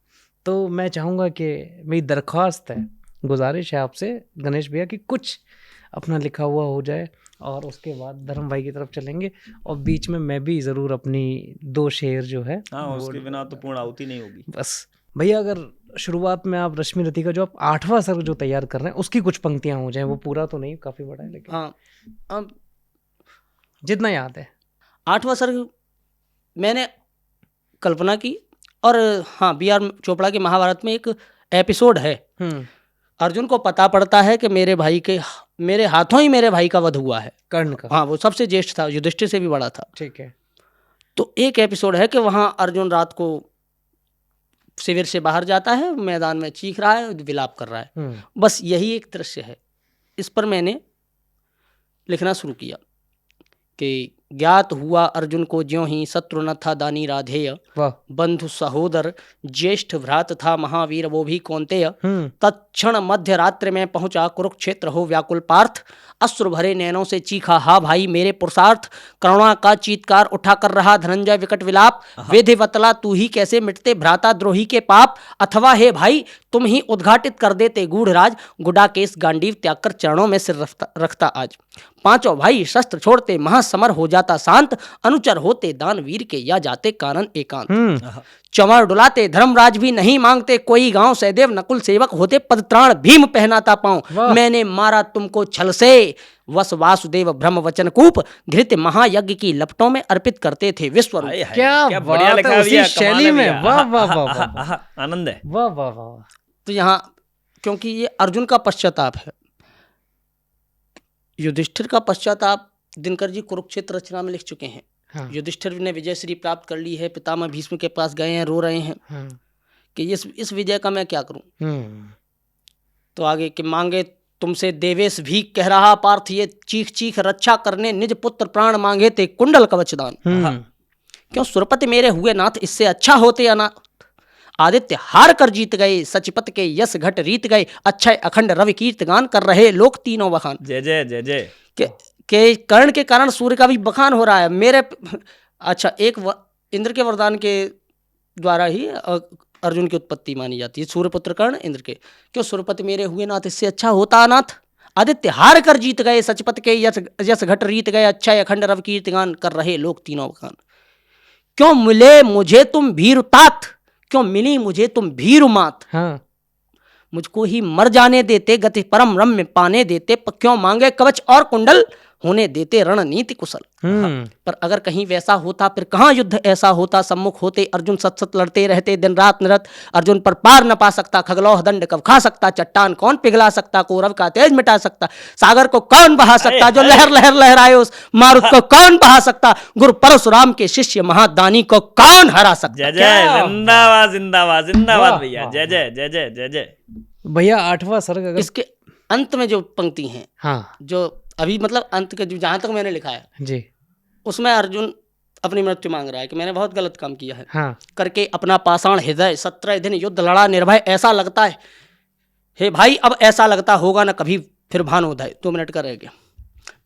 तो मैं चाहूँगा कि मेरी दरख्वास्त है, गुजारिश है आपसे गणेश भैया कि कुछ अपना लिखा हुआ हो जाए और उसके बाद धर्म भाई की तरफ चलेंगे। और बीच में मैं भी ज़रूर अपनी 2 शेर जो है, हाँ, उसके बिना तो पूर्ण आहुति नहीं होगी। बस भैया, अगर शुरुआत में आप रश्मि रति का जो आप 8वां सर्ग जो तैयार कर रहे हैं उसकी कुछ पंक्तियां हो जाएं, वो पूरा तो नहीं, काफ़ी बड़ा है, लेकिन हाँ, अब जितना याद है। 8वां सर्ग मैंने कल्पना की, और हाँ, बी आर चोपड़ा के महाभारत में एक एपिसोड है अर्जुन को पता पड़ता है कि मेरे हाथों ही मेरे भाई का वध हुआ है। कर्ण का। हाँ, वो सबसे ज्येष्ठ था, युधिष्ठिर से भी बड़ा था। ठीक है। तो एक एपिसोड है कि वहाँ अर्जुन रात को शिविर से बाहर जाता है, मैदान में चीख रहा है, विलाप कर रहा है। बस यही एक दृश्य है। इस पर मैंने लिखना शुरू किया कि ज्ञात हुआ अर्जुन को ज्यों ही शत्रु न था दानी राधेय, बंधु सहोदर ज्येष्ठ भ्रात था महावीर वो भी कौन्तेय। तत्क्षण मध्य रात्रि में पहुंचा कुरुक्षेत्र हो व्याकुल पार्थ, अश्रु भरे नैनों से चीखा हा भाई मेरे पुरुषार्थ। करुणा का चीत्कार उठा कर रहा धनंजय विकट विलाप, वेधे बतला तू ही कैसे मिटते भ्राता द्रोही के पाप। अथवा हे भाई तुम ही उद्घाटित कर देते गूढ़राज, गुडाकेश गांडीव त्याग कर चरणों में सिर रखता आज। पांचों भाई शस्त्र छोड़ते महासमर हो जाता शांत, अनुचर होते दानवीर के या जाते कानन एकांत। चंवर डुलाते धर्मराज भी नहीं मांगते कोई गांव, सहदेव नकुल सेवक होते पदत्राण भीम पहनाता पांव। मैंने मारा तुमको छल से वस वासुदेव ब्रह्म वचन कूप, घृत महायज्ञ की लपटों में अर्पित करते थे विश्वरूप। क्या बढ़िया लिखा है उसी शैली में। वाह वाह वाह, आनंद है। वाह वाह वाह। तो यहाँ क्योंकि ये अर्जुन का पश्चाताप है, युधिष्ठिर का पश्चाताप दिनकर जी कुरुक्षेत्र रचना में लिख चुके हैं। हाँ। युधिष्ठिर ने विजय श्री प्राप्त कर ली है, पितामह भीष्म के पास गए हैं, रो रहे हैं। हाँ। कि इस विजय का मैं क्या करूं। तो आगे कि मांगे तुमसे देवेश भी कह रहा पार्थ ये चीख चीख रक्षा करने, निज पुत्र प्राण मांगे ते कुंडल कवचदान। क्यों सुरपति मेरे हुए नाथ, इससे अच्छा होते अनाथ। आदित्य हार कर जीत गए, सचपत के यश घट रीत गए, अक्षय अखंड रवि कीर्त गान कर रहे लोक तीनों बखान। जय जय जय जय। के कर्ण के कारण सूर्य का भी बखान हो रहा है मेरे। अच्छा, एक इंद्र के वरदान के द्वारा ही अर्जुन की उत्पत्ति मानी जाती है, सूर्यपुत्र कर्ण इंद्र के। क्यों सुरपति मेरे हुए नाथ, इससे अच्छा होता अनाथ। आदित्य हार कर जीत गए, सचपत के यश घट रीत गए, अक्षय अखंड रवि कीर्त गान कर रहे लोक तीनों बखान। क्यों मिले मुझे तुम भीरु तात, क्यों मिली मुझे तुम भीरु मात। हाँ। मुझको ही मर जाने देते, गति परम रम्य पाने देते, क्यों मांगे कवच और कुंडल, होने देते रणनीति कुशल। पर अगर कहीं वैसा होता फिर कहाँ युद्ध ऐसा होता, सम्मुख होते अर्जुन सत सत लड़ते रहते दिन रात निरत। अर्जुन पर पार न पा सकता, खगलोह दंड कब खा सकता, चट्टान कौन पिघला सकता, कौरव का तेज मिटा सकता, सागर को कौन बहा सकता, जो लहर लहर लहराए उस मारुत को कौन बहा सकता, गुरु परशुराम के शिष्य महादानी को कौन हरा सकता। जय जय, जिंदाबाद जिंदाबाद जिंदाबाद भैया, जय जय जय जय जय जय भैया। 8वां सर्ग अगर इसके अंत में जो पंक्ति हैं, हाँ, जो अभी मतलब अंत के जहां तक मैंने लिखा है जी, उसमें अर्जुन अपनी मृत्यु मांग रहा है कि मैंने बहुत गलत काम किया है। हाँ। करके अपना पाषाण हृदय 17 दिन युद्ध लड़ा निर्भय, ऐसा लगता है हे भाई अब ऐसा लगता होगा ना कभी फिर भानोदय। 2 मिनट का रह गया।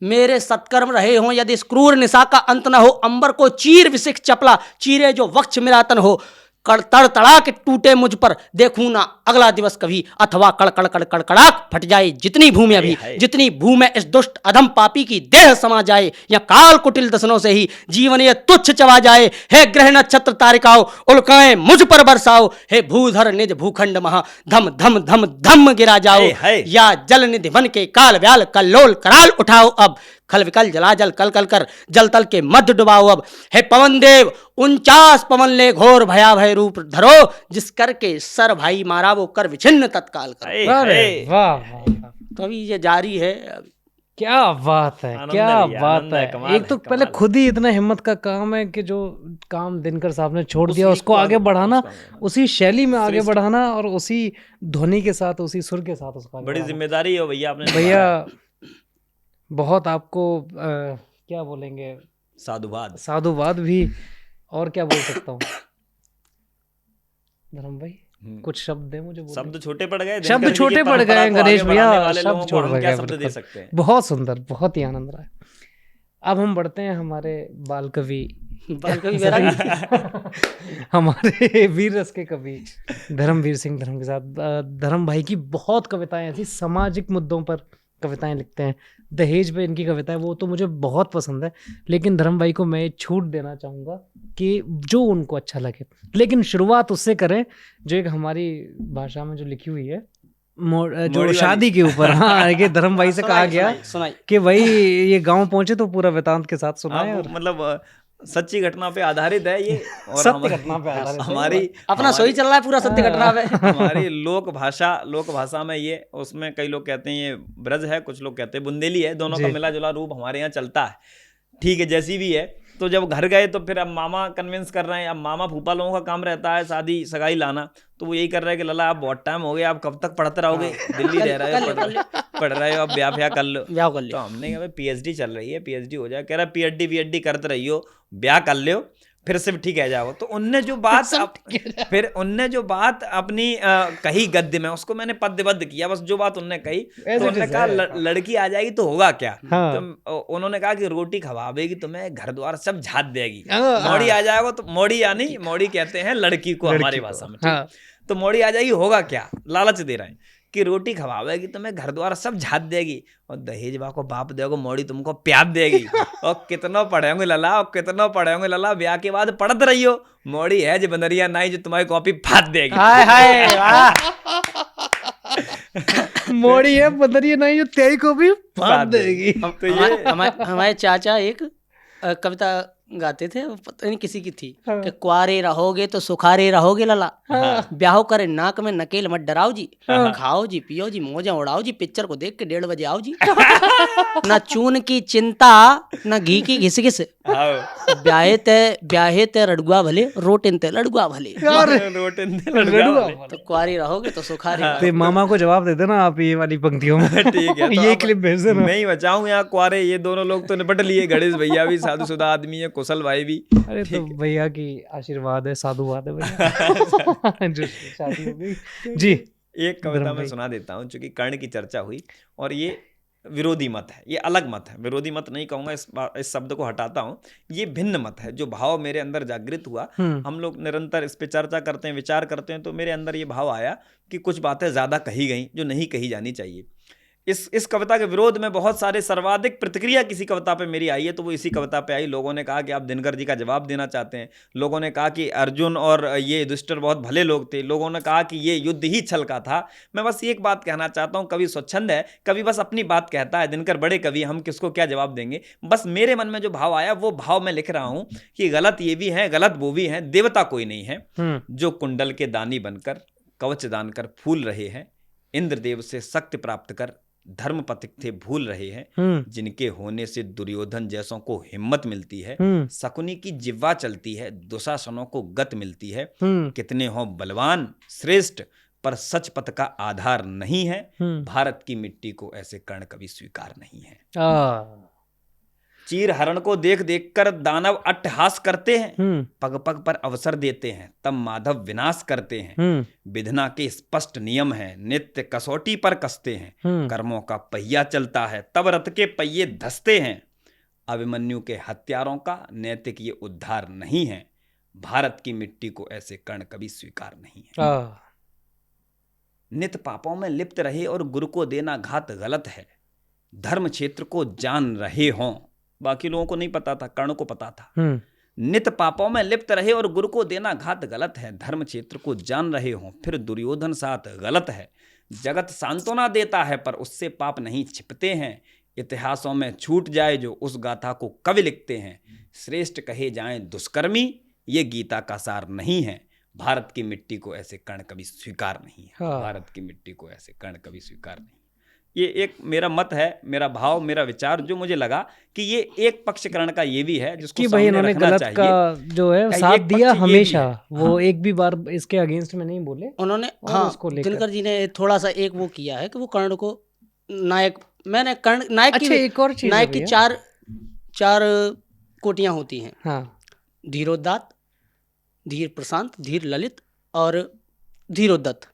मेरे सत्कर्म रहे हों यदि इस क्रूर निशा का अंत न हो, अंबर को चीर विशिख चपला, चीरे जो वक्ष मिरातन हो, तड़तड़ा के टूटे मुझ पर देखूं ना अगला दिवस कभी, अथवा कड़कड़ कड़कड़ाक फट जाए जितनी भूमि अभी, जितनी भूमि इस दुष्ट अधम पापी की देह समा जाए, या काल कुटिल दसनों से ही जीवन ये तुच्छ चवा जाए। हे ग्रह नक्षत्र तारिकाओ उल्काएं मुझ पर बरसाओ, हे भूधर निज भूखंड महा धम धम धम धम गिरा जाओ, या जल निधि वन के काल व्याल कल्लोल कराल उठाओ अब, खल विकल जलाजल कल कल कर जल तल के मध्य डुबाओ अब। हे पवन देव 49 पवन ले घोर भयाभय रूप धरो, जिस कर के सर भाई मारा वो कर विछिन्न तत्काल करो। अरे वाह। तो अभी ये जारी है। क्या बात है, क्या बात है। एक तो पहले खुद ही इतना हिम्मत का काम है कि जो काम दिनकर साहब ने छोड़ दिया उसको आगे बढ़ाना, उसी शैली में आगे बढ़ाना और उसी ध्वनि के साथ, उसी सुर के साथ उसको बड़ी जिम्मेदारी है भैया आपने। भैया बहुत आपको क्या बोलेंगे, साधुवाद भी, और क्या बोल सकता हूँ। धर्म भाई कुछ शब्द दे मुझे। शब्द छोटे पड़ गए, शब्द छोटे पड़ गए गणेश भैया, शब्द छोड़ गए सकते हैं। बहुत सुंदर, बहुत ही आनंद रहा है। अब हम बढ़ते हैं हमारे बाल कवि हमारे वीर रस के कवि धर्मवीर सिंह धर्म के साथ। धर्म भाई की बहुत कविताएं ऐसी सामाजिक मुद्दों पर कविताएं लिखते हैं। दहेज पे इनकी कविताएं वो तो मुझे बहुत पसंद है, लेकिन धर्म भाई को मैं छूट देना चाहूँगा कि जो उनको अच्छा लगे, लेकिन शुरुआत उससे करें जो एक हमारी भाषा में जो लिखी हुई है, जो शादी के ऊपर। हाँ, ये धर्म भाई से कहा गया कि भाई ये गांव पहुंचे तो पूरा वृतांत के साथ सुनाए। मतलब सच्ची घटना पे आधारित है ये, और सत्य घटना पे आधारित है। हमारी अपना सही चल रहा है पूरा सत्य घटना पे। हमारी लोक भाषा में ये, उसमें कई लोग कहते हैं ये ब्रज है, कुछ लोग कहते हैं बुंदेली है, दोनों का मिला जुला रूप हमारे यहाँ चलता है। ठीक है, जैसी भी है। तो जब घर गए तो फिर अब मामा कन्विंस कर रहे हैं, अब मामा फूफा लोगों का काम रहता है शादी सगाई लाना, तो वो यही कर रहे हैं कि लला आप बहुत टाइम हो गया, आप कब तक पढ़ते रहोगे, दिल्ली रह रहे हो, पढ़ रहे हो, अब ब्याह कर लो। तो हमने कहा पीएचडी चल रही है, पीएचडी हो जाए, कह रहा पीएचडी वीएचडी करते रहियो, ब्याह कर लो, फिर से ठीक है जाओ। तो उनने जो बात अपनी कही गद्य में, उसको मैंने पद्यबद्ध किया, बस जो बात उनने कही। तो उन्होंने कहा लड़की आ जाएगी तो होगा क्या? तो उन्होंने कहा कि रोटी खवावेगी तुम्हें, घर द्वार सब झाड़ देगी, मोड़ी आ जाएगा तो, मोड़ी यानी मोड़ी कहते हैं लड़की को हमारी भाषा में, तो मोड़ी आ जाएगी होगा क्या? लालच दे रहे हैं कि रोटी खवावेगी तुम्हें, घर द्वार सब झाड़ देगी, और दहेज को बाप देगा, मोड़ी तुमको प्यार देगी। और कितना पढ़ेंगे लला, और कितना पढ़ेंगे लला, ब्याह के बाद पढ़ते रहियो, मोड़ी है जो बंदरिया नहीं जो तुम्हारी कॉपी फाड़ देगी। हाय हाय मोड़ी है बंदरिया नहीं जो तेरी कॉपी फाड़ देगी। तो ये हमारे चाचा एक कविता गाते थे, पता नहीं किसी की थी, कि कुआरे रहोगे तो सुखारे रहोगे लला, ब्याह करे नाक में नकेल मत डराओ जी, खाओ जी पियो जी मौजा उड़ाओ जी, पिक्चर को देख के 1:30 बजे आओ जी, ना चून की चिंता ना घी की घिस, ब्याहे ते रड़ुआ भले, रोटिन ते लड़ुआ भले, तो कुआरे रहोगे तो सुखारे। तो मामा को जवाब दे देना आप ये वाली पंक्तियों में। ठीक है, ये क्लिप भेज देना। नहीं बचाऊं यहाँ कुआरे, ये दोनों लोग तो निपट लिए, गणेश भैया भी साधुशुदा आदमी है, कुशल भाई भी। अरे तो भैया की आशीर्वाद है, साधुवाद है भैया। जो शादी हो गई जी। एक कविता मैं सुना देता हूँ, चूंकि कर्ण की चर्चा हुई, और ये विरोधी मत है, ये अलग मत है, विरोधी मत नहीं कहूंगा, इस शब्द को हटाता हूँ, ये भिन्न मत है। जो भाव मेरे अंदर जागृत हुआ, हम लोग निरंतर इस पे चर्चा करते हैं, विचार करते हैं, तो मेरे अंदर ये भाव आया कि कुछ बातें ज्यादा कही गई जो नहीं कही जानी चाहिए। इस कविता के विरोध में बहुत सारे, सर्वाधिक प्रतिक्रिया किसी कविता पे मेरी आई है तो वो इसी कविता पे आई। लोगों ने कहा कि आप दिनकर जी का जवाब देना चाहते हैं, लोगों ने कहा कि अर्जुन और ये युधिष्ठिर बहुत भले लोग थे, लोगों ने कहा कि ये युद्ध ही छल का था। मैं बस एक बात कहना चाहता हूँ, कवि स्वच्छंद है, कवि बस अपनी बात कहता है, दिनकर बड़े कवि, हम किसको क्या जवाब देंगे। बस मेरे मन में जो भाव आया वो भाव मैं लिख रहा हूँ कि गलत ये भी है, गलत वो भी है, देवता कोई नहीं है जो कुंडल के दानी बनकर कवच दान कर फूल रहे हैं, इंद्रदेव से शक्ति प्राप्त कर धर्म पथिक थे भूल रहे हैं, जिनके होने से दुर्योधन जैसों को हिम्मत मिलती है, शकुनी की जिह्वा चलती है, दुशासनों को गत मिलती है, कितने हो बलवान श्रेष्ठ पर सच पथ का आधार नहीं है, भारत की मिट्टी को ऐसे कर्ण कभी स्वीकार नहीं है। चीर हरण को देख देख कर दानव अट्टहास करते हैं, पग पग पर अवसर देते हैं, तब माधव विनाश करते हैं, विधना के स्पष्ट नियम है, नित्य कसौटी पर कसते हैं, कर्मों का पहिया चलता है, तब रथ के पहिए धसते हैं, अभिमन्यु के हत्यारों का नैतिक ये उद्धार नहीं है, भारत की मिट्टी को ऐसे कर्ण कभी स्वीकार नहीं है। नित पापों में लिप्त रहे और गुरु को देना घात गलत है, धर्म क्षेत्र को जान रहे हों, बाकी लोगों को नहीं पता था, कर्ण को पता था। नित पापों में लिप्त रहे और गुरु को देना घात गलत है, धर्म क्षेत्र को जान रहे हों, फिर दुर्योधन साथ गलत है, जगत सांत्वना देता है पर उससे पाप नहीं छिपते हैं, इतिहासों में छूट जाए जो उस गाथा को कवि लिखते हैं, श्रेष्ठ कहे जाएं दुष्कर्मी ये गीता का सार नहीं है, भारत की मिट्टी को ऐसे कर्ण कभी स्वीकार नहीं है। भारत की मिट्टी को ऐसे कर्ण कभी स्वीकार नहीं। ये एक मेरा मत है, मेरा भाव, मेरा विचार, जो मुझे लगा कि ये एक पक्षकरण का ये भी है जिसको भाई इन्होंने गलत का जो है साथ दिया हमेशा, वो एक भी बार इसके अगेंस्ट में नहीं बोले उन्होंने। हाँ, दिनकर जी ने थोड़ा सा एक वो किया है कि वो कर्ण को नायक, मैंने कर्ण नायक की एक और चीज, नायक की चार कोटियां होती हैं। हाँ, धीरोदात्त, धीर प्रशांत, धीर ललित और धीरोदत्त।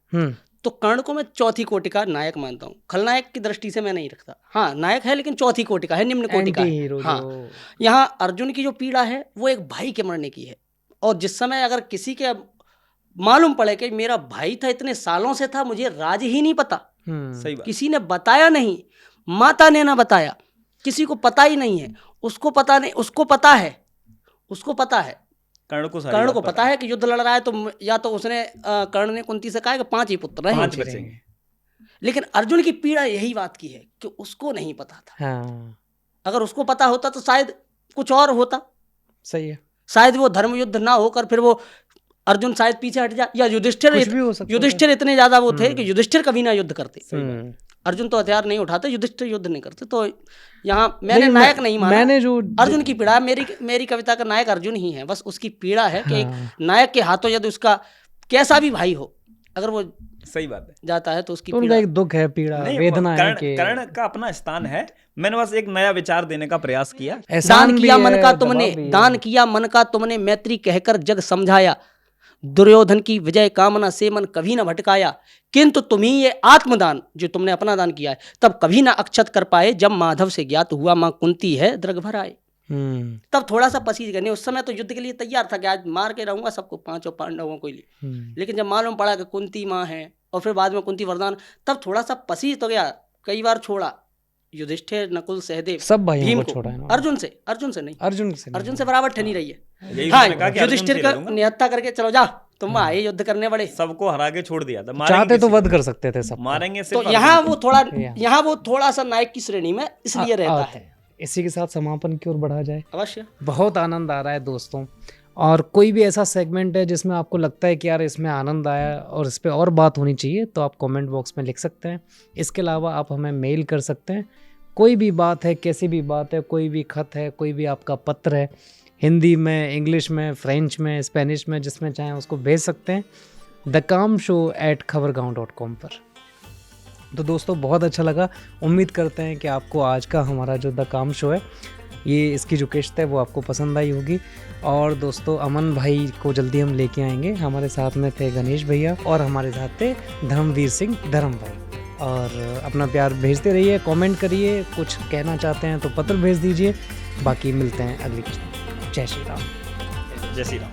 तो कर्ण को मैं चौथी कोटि का नायक मानता हूँ। खलनायक की दृष्टि से मैं नहीं रखता। हाँ, नायक है लेकिन चौथी कोटि का है, निम्न कोटि का है। हाँ, यहाँ अर्जुन की जो पीड़ा है वो एक भाई के मरने की है, और जिस समय अगर किसी के मालूम पड़े कि मेरा भाई था, इतने सालों से था, मुझे राज ही नहीं पता, सही बात, किसी ने बताया नहीं, माता ने ना बताया, किसी को पता ही नहीं है, उसको पता नहीं, उसको पता है, उसको पता है, कर्ण को पता है कि युद्ध लड़ रहा है, तो या तो उसने कर्ण ने कुंती से कहा कि 5 ही पुत्र हैं, 5 बचेंगे, लेकिन अर्जुन की पीड़ा यही बात की है कि उसको नहीं पता था। हाँ। अगर उसको पता होता तो शायद कुछ और होता, सही है, शायद वो धर्म युद्ध ना होकर फिर वो अर्जुन शायद पीछे हट जा, या युधिष्ठिर कुछ भी हो सकता है। युधिष्ठिर इतने ज्यादा वो थे कि युधिष्ठिर कभी ना युद्ध करते। हम्म। अर्जुन तो हथियार नहीं उठाते, युधिष्ठिर युद्ध नहीं करते। तो यहाँ मैंने लेकिन नायक नहीं माना, मैंने जो अर्जुन की पीड़ा, मेरी कविता का नायक अर्जुन ही है। बस उसकी पीड़ा है कि एक हाँ। नायक के हाथों यदि उसका कैसा भी भाई हो, अगर वो सही बात है। जाता है तो उसकी तो उनका पीड़ा। एक दुख है, पीड़ा, नहीं, वेदना है कि कर्ण का अपना स्थान है। मैंने बस एक नया विचार देने का प्रयास किया। एहसान दान भी किया है, मन का दबाव तुमने, भी है। दान किया मन का तुमने, मैत्री कहकर जग समझाया, दुर्योधन की विजय कामना से मन कभी न भटकाया, किंतु तुम्ही ये आत्मदान जो तुमने अपना दान किया है, तब कभी ना अक्षत कर पाए, जब माधव से ज्ञात हुआ मां कुंती है दृग भर आए। तब थोड़ा सा पसीज गए। उस समय तो युद्ध के लिए तैयार था कि आज मार के रहूंगा सबको, पांचों पांडवों को लिए। लेकिन जब मालूम पड़ा कि कुंती माँ है और फिर बाद में कुंती वरदान, तब थोड़ा सा पसीज तो गया। कई बार छोड़ा युधिष्ठिर, नकुल, सहदेव, सब भाइयों भीम को छोड़ा है ना। अर्जुन से नहीं, अर्जुन से बराबर ठनी रही है। यही हाँ, उसने कहा कि अर्जुन युधिष्ठिर से का लड़ूंगा। निहत्था करके चलो जा, तुम आए युद्ध करने बड़े। सबको हरा के छोड़ दिया था। चाहते तो वध कर सकते थे सब, मारेंगे तो सिर्फ यहाँ अर्जुन को। यहाँ वो थोड़ा सा नायक की श्रेणी में इसलिए रहता है। इसी के साथ समापन की ओर बढ़ा जाए। अवश्य। बहुत आनंद आ रहा है दोस्तों, और कोई भी ऐसा सेगमेंट है जिसमें आपको लगता है कि यार इसमें आनंद आया और इस पे और बात होनी चाहिए, तो आप कमेंट बॉक्स में लिख सकते हैं। इसके अलावा आप हमें मेल कर सकते हैं। कोई भी बात है, कैसी भी बात है, कोई भी खत है, कोई भी आपका पत्र है, हिंदी में, इंग्लिश में, फ्रेंच में, स्पेनिश में, जिसमें चाहें उसको भेज सकते हैं thekamshow@khabargaon.com पर। तो दोस्तों बहुत अच्छा लगा। उम्मीद करते हैं कि आपको आज का हमारा जो द काम शो है, ये इसकी जो किस्त है वो आपको पसंद आई होगी। और दोस्तों अमन भाई को जल्दी हम लेके आएंगे। हमारे साथ में थे गणेश भैया और हमारे साथ थे धर्मवीर सिंह धर्म भाई। और अपना प्यार भेजते रहिए, कमेंट करिए, कुछ कहना चाहते हैं तो पत्र भेज दीजिए। बाकी मिलते हैं अगली किस्त। जय श्री राम। जय श्री राम।